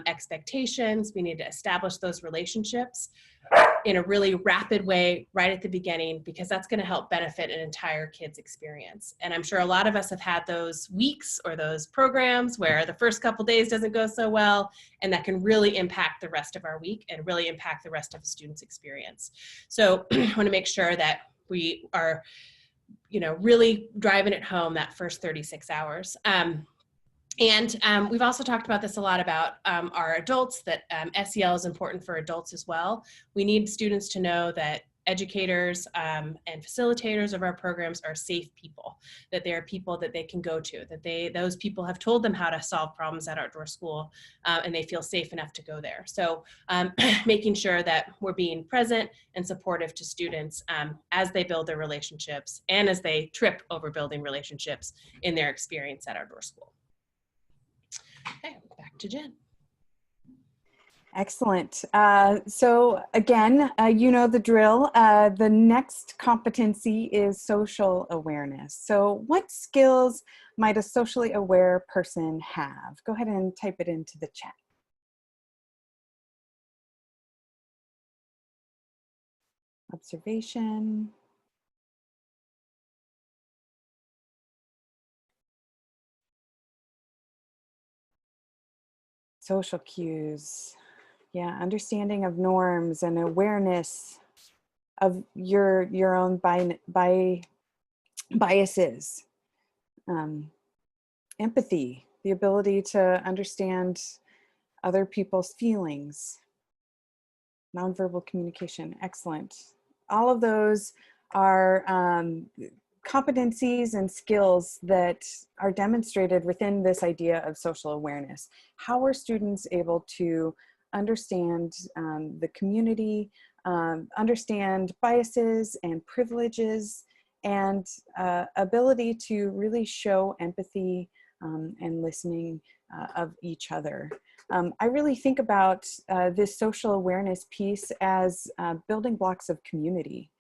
expectations. We need to establish those relationships in a really rapid way right at the beginning, because that's going to help benefit an entire kid's experience. And I'm sure a lot of us have had those weeks or those programs where the first couple days doesn't go so well, and that can really impact the rest of our week and really impact the rest of the student's experience. So I want to make sure that we are really driving it home that first 36 hours. And we've also talked about this a lot about our adults, that SEL is important for adults as well. We need students to know that educators and facilitators of our programs are safe people, that they are people that they can go to, that those people have told them how to solve problems at Outdoor School, and they feel safe enough to go there. So making sure that we're being present and supportive to students as they build their relationships and as they trip over building relationships in their experience at Outdoor School. Okay, back to Jen. Excellent. So again, you know the drill. The next competency is social awareness. So what skills might a socially aware person have? Go ahead and type it into the chat. Observation. Social cues. Yeah, understanding of norms and awareness of your own biases. Empathy, the ability to understand other people's feelings. Nonverbal communication, excellent. All of those are competencies and skills that are demonstrated within this idea of social awareness. How are students able to understand the community, understand biases and privileges, and ability to really show empathy and listening of each other. I really think about this social awareness piece as building blocks of community.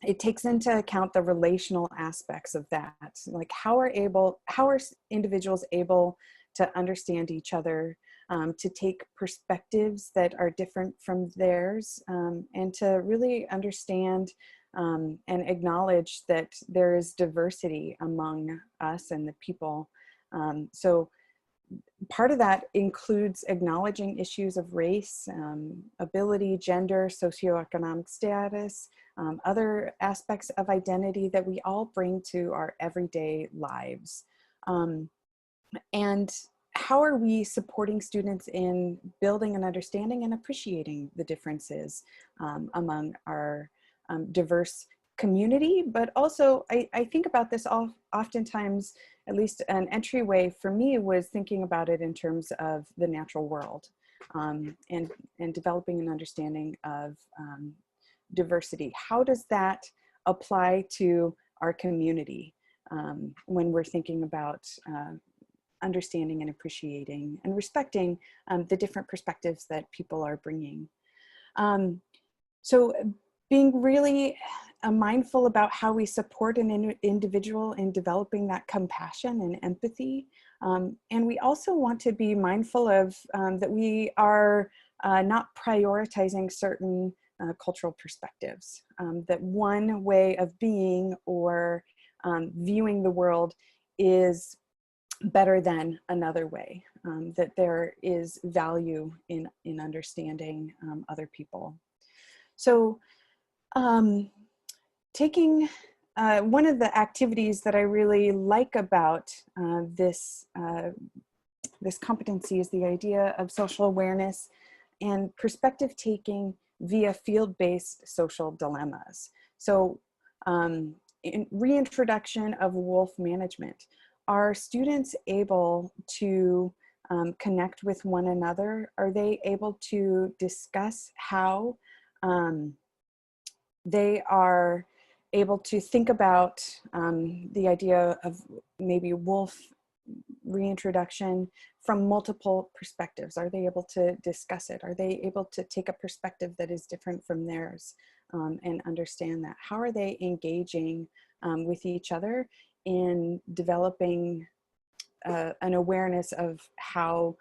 It takes into account the relational aspects of that, like how are individuals able to understand each other, to take perspectives that are different from theirs, and to really understand and acknowledge that there is diversity among us and the people. So part of that includes acknowledging issues of race, ability, gender, socioeconomic status, other aspects of identity that we all bring to our everyday lives. And how are we supporting students in building an understanding and appreciating the differences among our diverse community? But also, I think about this oftentimes, at least an entryway for me was thinking about it in terms of the natural world, and developing an understanding of diversity. How does that apply to our community when we're thinking about understanding and appreciating and respecting the different perspectives that people are bringing? So being really mindful about how we support an individual in developing that compassion and empathy. And we also want to be mindful of that we are not prioritizing certain cultural perspectives, that one way of being or viewing the world is better than another way, that there is value in understanding other people. So taking one of the activities that I really like about this competency is the idea of social awareness and perspective taking via field-based social dilemmas. So in reintroduction of wolf management, are students able to connect with one another? Are they able to discuss how they are able to think about the idea of maybe wolf reintroduction from multiple perspectives? Are they able to discuss it? Are they able to take a perspective that is different from theirs and understand that? How are they engaging with each other in developing an awareness of how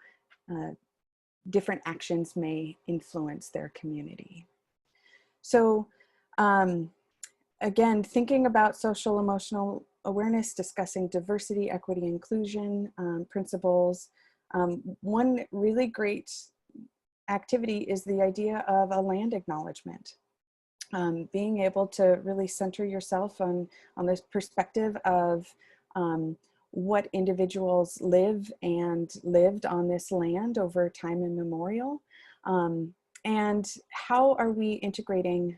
different actions may influence their community? So again, thinking about social emotional awareness, discussing diversity, equity, inclusion principles. One really great activity is the idea of a land acknowledgement. Being able to really center yourself on this perspective of what individuals live and lived on this land over time immemorial, and how are we integrating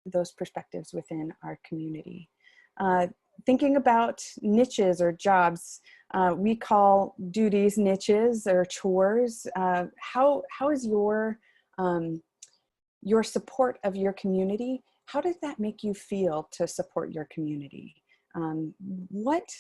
those perspectives within our community. Thinking about niches or jobs, we call duties niches or chores. How is your support of your community, how does that make you feel to support your community? What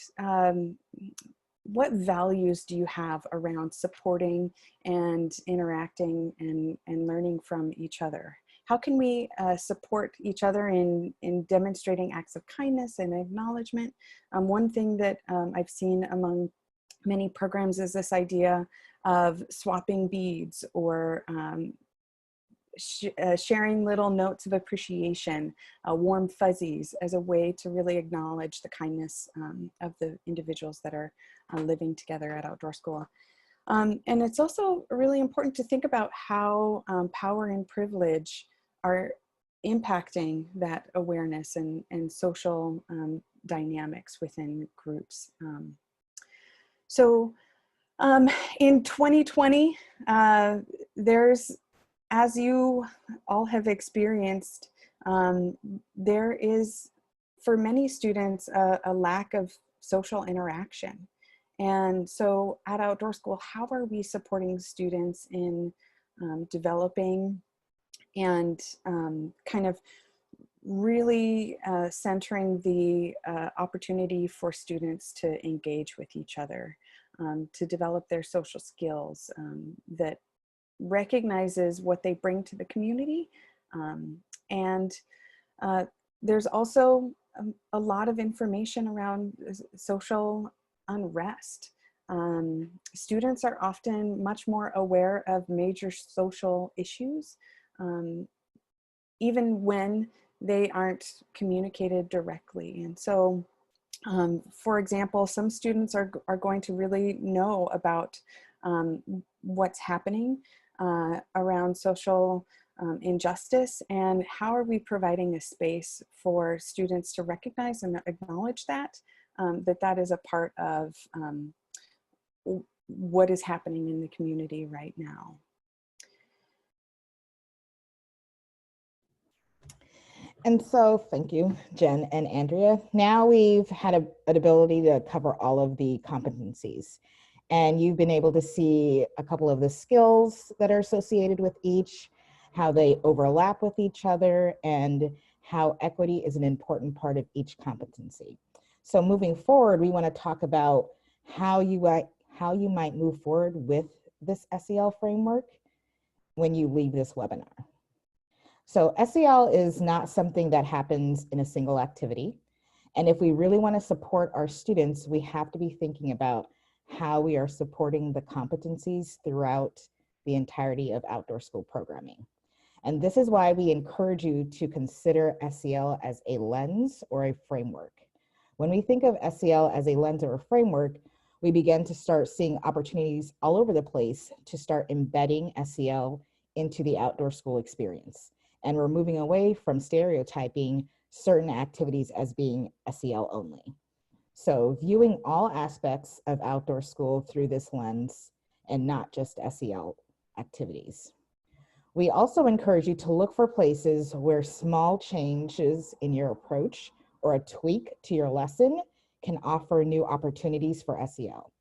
values do you have around supporting and interacting and learning from each other? How can we support each other in demonstrating acts of kindness and acknowledgement? One thing that I've seen among many programs is this idea of swapping beads or sharing little notes of appreciation, warm fuzzies, as a way to really acknowledge the kindness of the individuals that are living together at Outdoor School. And it's also really important to think about how power and privilege are impacting that awareness and social dynamics within groups. So in 2020, there's, as you all have experienced, there is, for many students, a lack of social interaction. And so at Outdoor School, how are we supporting students in developing and kind of really centering the opportunity for students to engage with each other, to develop their social skills that recognizes what they bring to the community. And there's also a lot of information around social unrest. Students are often much more aware of major social issues, even when they aren't communicated directly. And so, for example, some students are going to really know about what's happening around social injustice, and how are we providing a space for students to recognize and acknowledge that, that is a part of what is happening in the community right now. And so thank you, Jen and Andrea. Now we've had an ability to cover all of the competencies, and you've been able to see a couple of the skills that are associated with each, how they overlap with each other, and how equity is an important part of each competency. So moving forward, we want to talk about how you might move forward with this SEL framework when you leave this webinar. So SEL is not something that happens in a single activity. And if we really want to support our students, we have to be thinking about how we are supporting the competencies throughout the entirety of outdoor school programming. And this is why we encourage you to consider SEL as a lens or a framework. When we think of SEL as a lens or a framework, we begin to start seeing opportunities all over the place to start embedding SEL into the outdoor school experience. And we're moving away from stereotyping certain activities as being SEL only. So viewing all aspects of outdoor school through this lens and not just SEL activities. We also encourage you to look for places where small changes in your approach or a tweak to your lesson can offer new opportunities for SEL.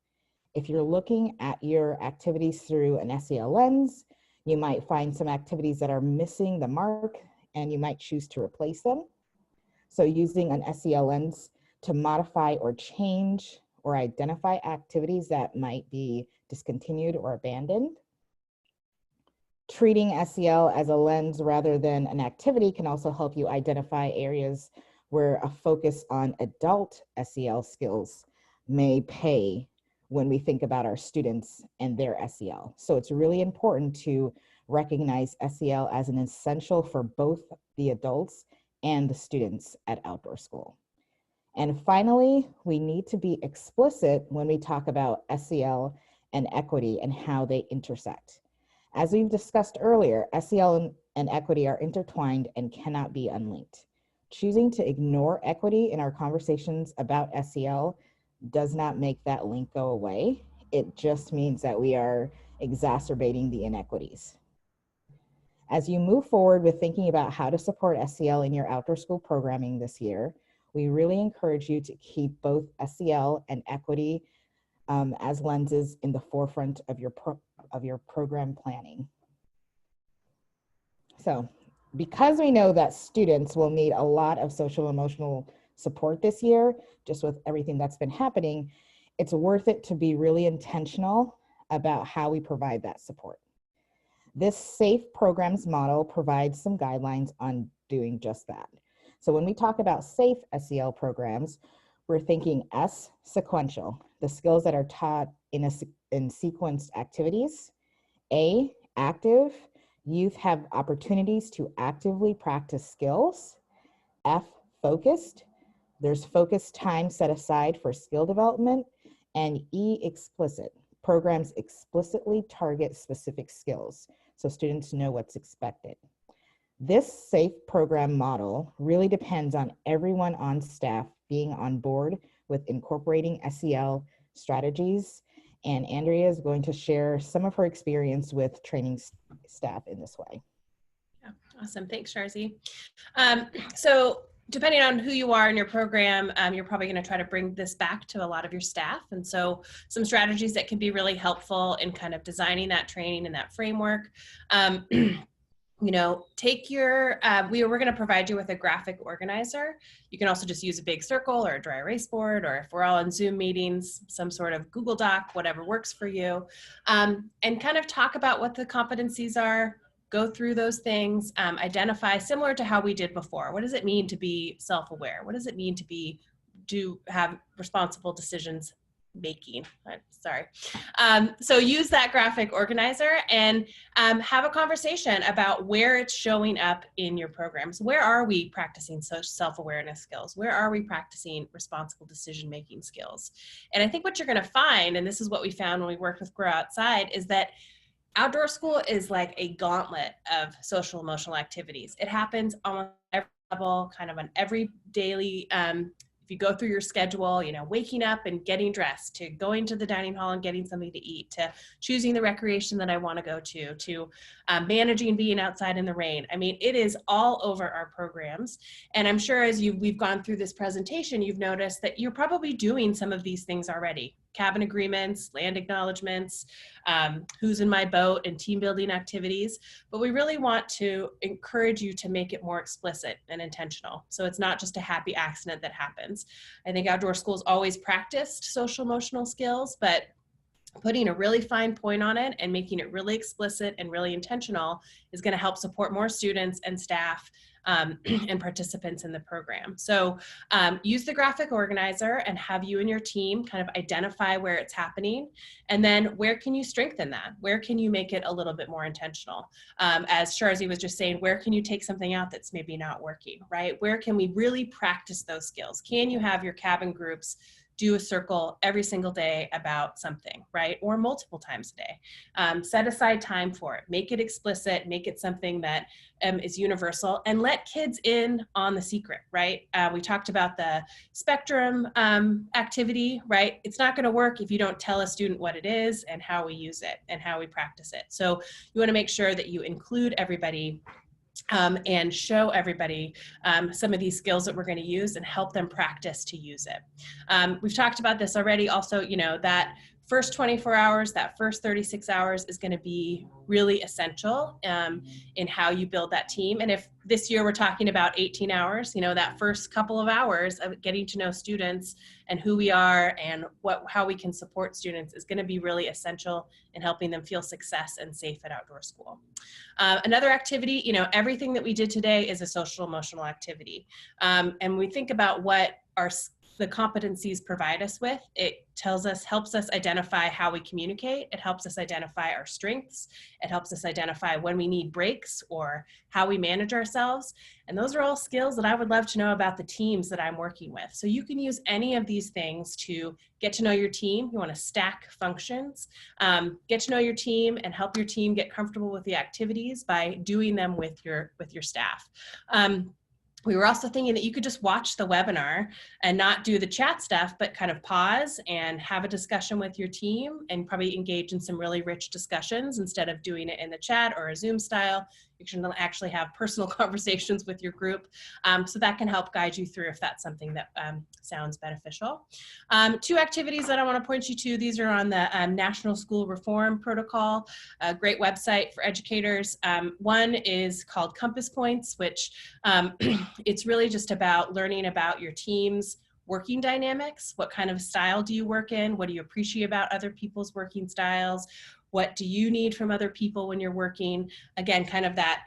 If you're looking at your activities through an SEL lens, you might find some activities that are missing the mark and you might choose to replace them. So using an SEL lens to modify or change or identify activities that might be discontinued or abandoned. Treating SEL as a lens rather than an activity can also help you identify areas where a focus on adult SEL skills may pay when we think about our students and their SEL. So it's really important to recognize SEL as an essential for both the adults and the students at outdoor school. And finally, we need to be explicit when we talk about SEL and equity and how they intersect. As we've discussed earlier, SEL and equity are intertwined and cannot be unlinked. Choosing to ignore equity in our conversations about SEL does not make that link go away. It just means that we are exacerbating the inequities. As you move forward with thinking about how to support SEL in your outdoor school programming this year, we really encourage you to keep both SEL and equity as lenses in the forefront of your program planning. So, because we know that students will need a lot of social emotional support this year, just with everything that's been happening, it's worth it to be really intentional about how we provide that support. This SAFE programs model provides some guidelines on doing just that. So when we talk about SAFE SEL programs, we're thinking S, sequential, the skills that are taught in sequenced activities. A, active, youth have opportunities to actively practice skills. F, focused, there's focused time set aside for skill development. And E, explicit, programs explicitly target specific skills so students know what's expected. This SAFE program model really depends on everyone on staff being on board with incorporating SEL strategies, and Andrea is going to share some of her experience with training staff in this way. Yeah, awesome. Thanks, Sharzi. So depending on who you are in your program, you're probably going to try to bring this back to a lot of your staff. And so some strategies that can be really helpful in kind of designing that training and that framework. You know, take your, we're going to provide you with a graphic organizer. You can also just use a big circle or a dry erase board, or if we're all in Zoom meetings, some sort of Google Doc, whatever works for you, and kind of talk about what the competencies are, go through those things, identify, similar to how we did before. What does it mean to be self-aware? What does it mean to have responsible decisions making? Sorry. So use that graphic organizer and have a conversation about where it's showing up in your programs. Where are we practicing self-awareness skills? Where are we practicing responsible decision-making skills? And I think what you're going to find, and this is what we found when we worked with Grow Outside, is that outdoor school is like a gauntlet of social emotional activities. It happens on every level, kind of on every daily, if you go through your schedule, you know, waking up and getting dressed, to going to the dining hall and getting something to eat, to choosing the recreation that I want to go to managing being outside in the rain. I mean, it is all over our programs. And I'm sure as we've gone through this presentation, you've noticed that you're probably doing some of these things already. Cabin agreements, land acknowledgements, who's in my boat, and team building activities. But we really want to encourage you to make it more explicit and intentional. So it's not just a happy accident that happens. I think outdoor schools always practiced social emotional skills, but putting a really fine point on it and making it really explicit and really intentional is going to help support more students and staff and participants in the program. So use the graphic organizer and have you and your team kind of identify where it's happening, and then where can you strengthen that? Where can you make it a little bit more intentional? As Sharzi was just saying, where can you take something out that's maybe not working, right? Where can we really practice those skills? Can you have your cabin groups do a circle every single day about something, right? Or multiple times a day. Set aside time for it. Make it explicit. Make it something that is universal, and let kids in on the secret, right? We talked about the spectrum activity, right? It's not going to work if you don't tell a student what it is and how we use it and how we practice it. So you want to make sure that you include everybody and show everybody some of these skills that we're going to use and help them practice to use it. We've talked about this already. Also, you know, that first 24 hours, that first 36 hours is going to be really essential in how you build that team. And if this year we're talking about 18 hours, you know, that first couple of hours of getting to know students and who we are and how we can support students is going to be really essential in helping them feel success and safe at outdoor school. Another activity, you know, everything that we did today is a social emotional activity. And we think about what the competencies provide us with. It helps us identify how we communicate. It helps us identify our strengths. It helps us identify when we need breaks or how we manage ourselves. And those are all skills that I would love to know about the teams that I'm working with. So you can use any of these things to get to know your team. You want to stack functions, get to know your team and help your team get comfortable with the activities by doing them with your staff. We were also thinking that you could just watch the webinar and not do the chat stuff, but kind of pause and have a discussion with your team and probably engage in some really rich discussions instead of doing it in the chat or a Zoom style. You can actually have personal conversations with your group. So that can help guide you through if that's something that sounds beneficial. Two activities that I want to point you to. These are on the National School Reform Protocol, a great website for educators. One is called Compass Points, which it's really just about learning about your team's working dynamics. What kind of style do you work in? What do you appreciate about other people's working styles? What do you need from other people when you're working? Again, kind of that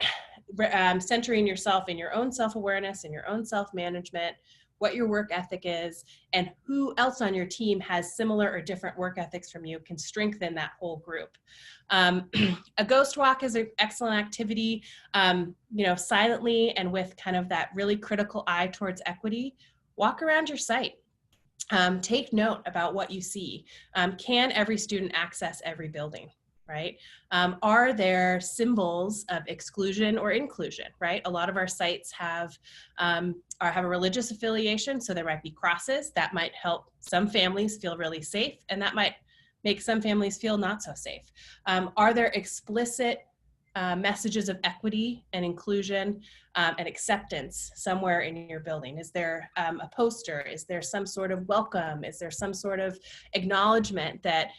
centering yourself in your own self-awareness and your own self-management, what your work ethic is, and who else on your team has similar or different work ethics from you can strengthen that whole group. A ghost walk is an excellent activity, you know, silently and with kind of that really critical eye towards equity. Walk around your site. Take note about what you see. Can every student access every building, right? Are there symbols of exclusion or inclusion, right? A lot of our sites have a religious affiliation, so there might be crosses. That might help some families feel really safe, and that might make some families feel not so safe. Are there explicit messages of equity and inclusion and acceptance somewhere in your building? Is there a poster? Is there some sort of welcome? Is there some sort of acknowledgement that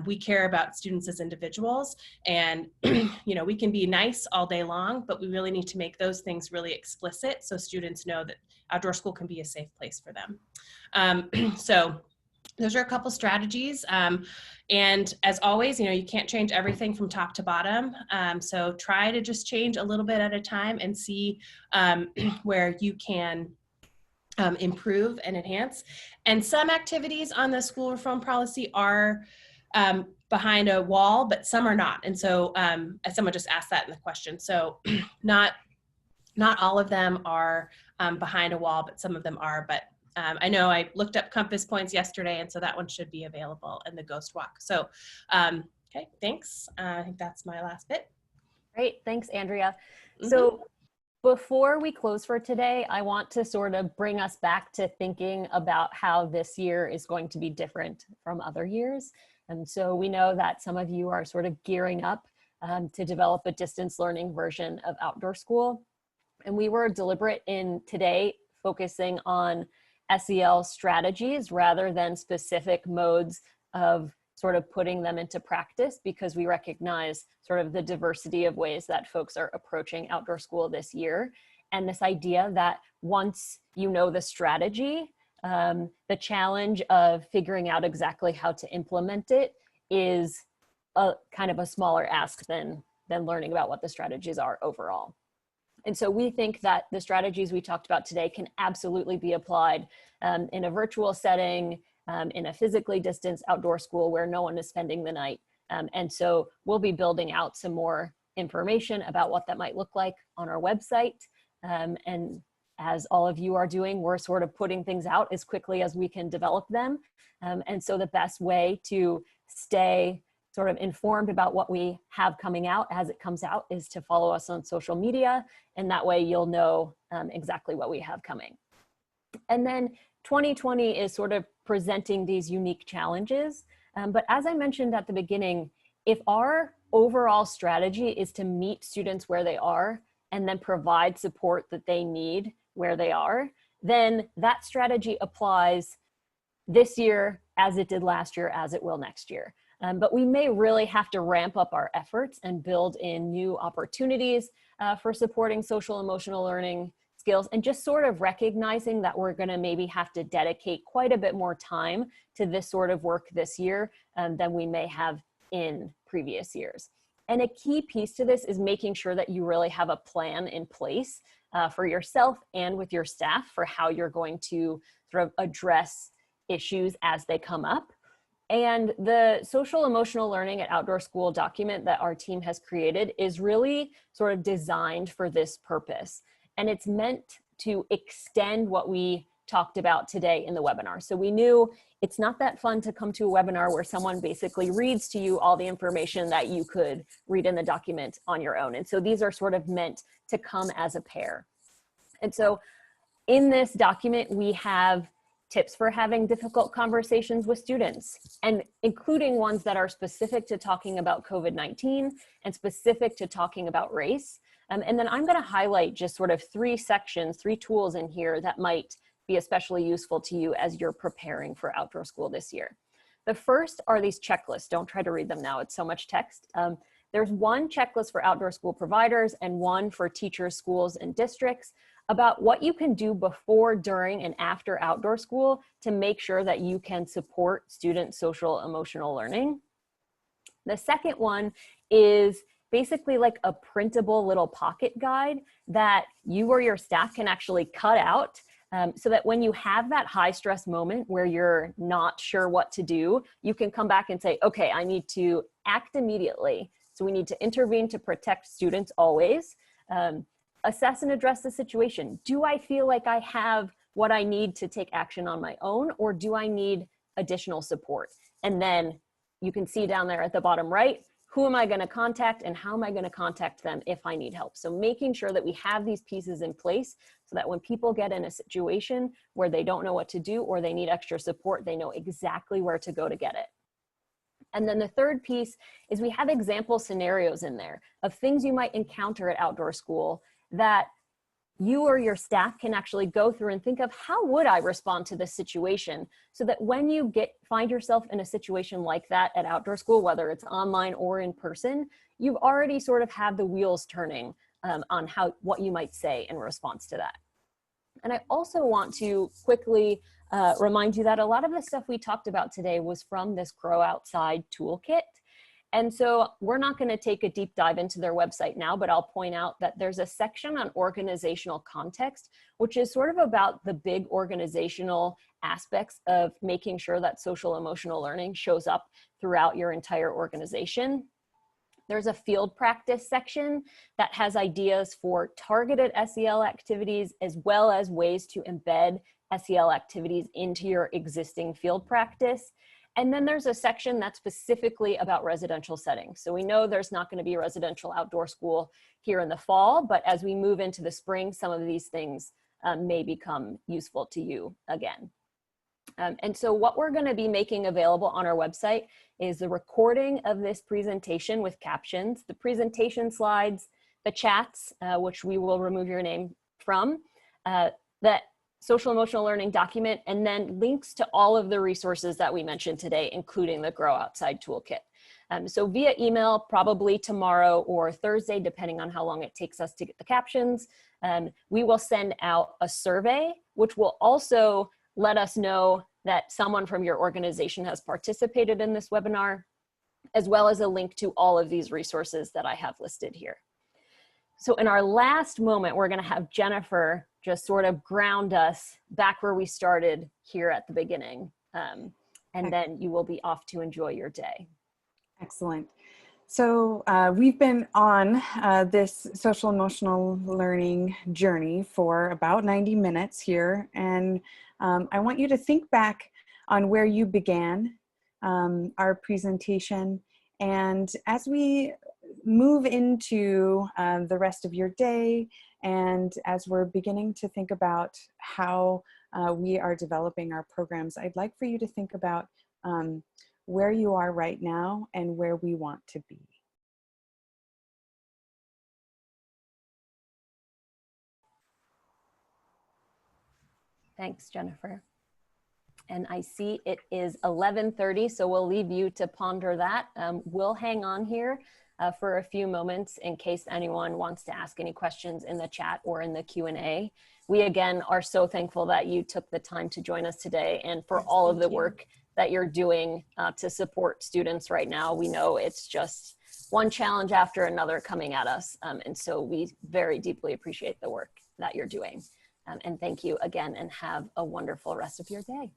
we care about students as individuals? And you know, we can be nice all day long, but we really need to make those things really explicit so students know that outdoor school can be a safe place for them. So those are a couple strategies. And as always, you know, you can't change everything from top to bottom. So try to just change a little bit at a time and see where you can improve and enhance. And some activities on the school reform policy are behind a wall, but some are not. And so someone just asked that in the question. So not all of them are behind a wall, but some of them are. But I know I looked up Compass Points yesterday, and so that one should be available in the Ghost Walk. So, okay, thanks. I think that's my last bit. Great, thanks, Andrea. So before we close for today, I want to sort of bring us back to thinking about how this year is going to be different from other years. And so we know that some of you are sort of gearing up to develop a distance learning version of outdoor school. And we were deliberate in today focusing on SEL strategies rather than specific modes of sort of putting them into practice, because we recognize sort of the diversity of ways that folks are approaching outdoor school this year. And this idea that once you know the strategy, the challenge of figuring out exactly how to implement it is a kind of a smaller ask than learning about what the strategies are overall. And so we think that the strategies we talked about today can absolutely be applied in a virtual setting, in a physically distanced outdoor school where no one is spending the night. And so we'll be building out some more information about what that might look like on our website. And as all of you are doing, we're sort of putting things out as quickly as we can develop them. And so the best way to stay sort of informed about what we have coming out as it comes out is to follow us on social media. And that way you'll know exactly what we have coming. And then 2020 is sort of presenting these unique challenges. But as I mentioned at the beginning, if our overall strategy is to meet students where they are and then provide support that they need where they are, then that strategy applies this year as it did last year, as it will next year. But we may really have to ramp up our efforts and build in new opportunities for supporting social emotional learning skills, and just sort of recognizing that we're going to maybe have to dedicate quite a bit more time to this sort of work this year than we may have in previous years. And a key piece to this is making sure that you really have a plan in place for yourself and with your staff for how you're going to sort of address issues as they come up. And the social emotional learning at Outdoor School document that our team has created is really sort of designed for this purpose. And it's meant to extend what we talked about today in the webinar. So we knew it's not that fun to come to a webinar where someone basically reads to you all the information that you could read in the document on your own. And so these are sort of meant to come as a pair. And so in this document, we have tips for having difficult conversations with students, and including ones that are specific to talking about COVID-19 and specific to talking about race. And then I'm going to highlight just sort of three tools in here that might be especially useful to you as you're preparing for outdoor school this year. The first are these checklists. Don't try to read them now, it's so much text. There's one checklist for outdoor school providers and one for teachers, schools, and districts about what you can do before, during, and after outdoor school to make sure that you can support student social emotional learning. The second one is basically like a printable little pocket guide that you or your staff can actually cut out so that when you have that high stress moment where you're not sure what to do, you can come back and say, okay, I need to act immediately. So we need to intervene to protect students always. Assess and address the situation. Do I feel like I have what I need to take action on my own, or do I need additional support? And then you can see down there at the bottom right, who am I going to contact and how am I going to contact them if I need help? So making sure that we have these pieces in place so that when people get in a situation where they don't know what to do or they need extra support, they know exactly where to go to get it. And then the third piece is we have example scenarios in there of things you might encounter at outdoor school that you or your staff can actually go through and think of, how would I respond to this situation? So that when you find yourself in a situation like that at outdoor school, whether it's online or in person, you've already sort of had the wheels turning on what you might say in response to that. And I also want to quickly remind you that a lot of the stuff we talked about today was from this Grow Outside toolkit. And so we're not going to take a deep dive into their website now, but I'll point out that there's a section on organizational context, which is sort of about the big organizational aspects of making sure that social emotional learning shows up throughout your entire organization. There's a field practice section that has ideas for targeted SEL activities, as well as ways to embed SEL activities into your existing field practice. And then there's a section that's specifically about residential settings. So we know there's not going to be a residential outdoor school here in the fall, but as we move into the spring, some of these things may become useful to you again. And so what we're going to be making available on our website is the recording of this presentation with captions, the presentation slides, the chats, which we will remove your name from, that social emotional learning document, and then links to all of the resources that we mentioned today, including the Grow Outside toolkit. So via email, probably tomorrow or Thursday, depending on how long it takes us to get the captions, we will send out a survey, which will also let us know that someone from your organization has participated in this webinar. as well as a link to all of these resources that I have listed here. So in our last moment, we're going to have Jennifer just sort of ground us back where we started here at the beginning. And then you will be off to enjoy your day. Excellent. So we've been on this social emotional learning journey for about 90 minutes here. And I want you to think back on where you began our presentation. And as we move into the rest of your day, and as we're beginning to think about how we are developing our programs, I'd like for you to think about where you are right now and where we want to be. Thanks, Jennifer. And I see it is 11:30, so we'll leave you to ponder that. We'll hang on here for a few moments in case anyone wants to ask any questions in the chat or in the Q&A. We again are so thankful that you took the time to join us today and for all of the work that you're doing to support students right now. We know it's just one challenge after another coming at us. And so we very deeply appreciate the work that you're doing. And thank you again, and have a wonderful rest of your day.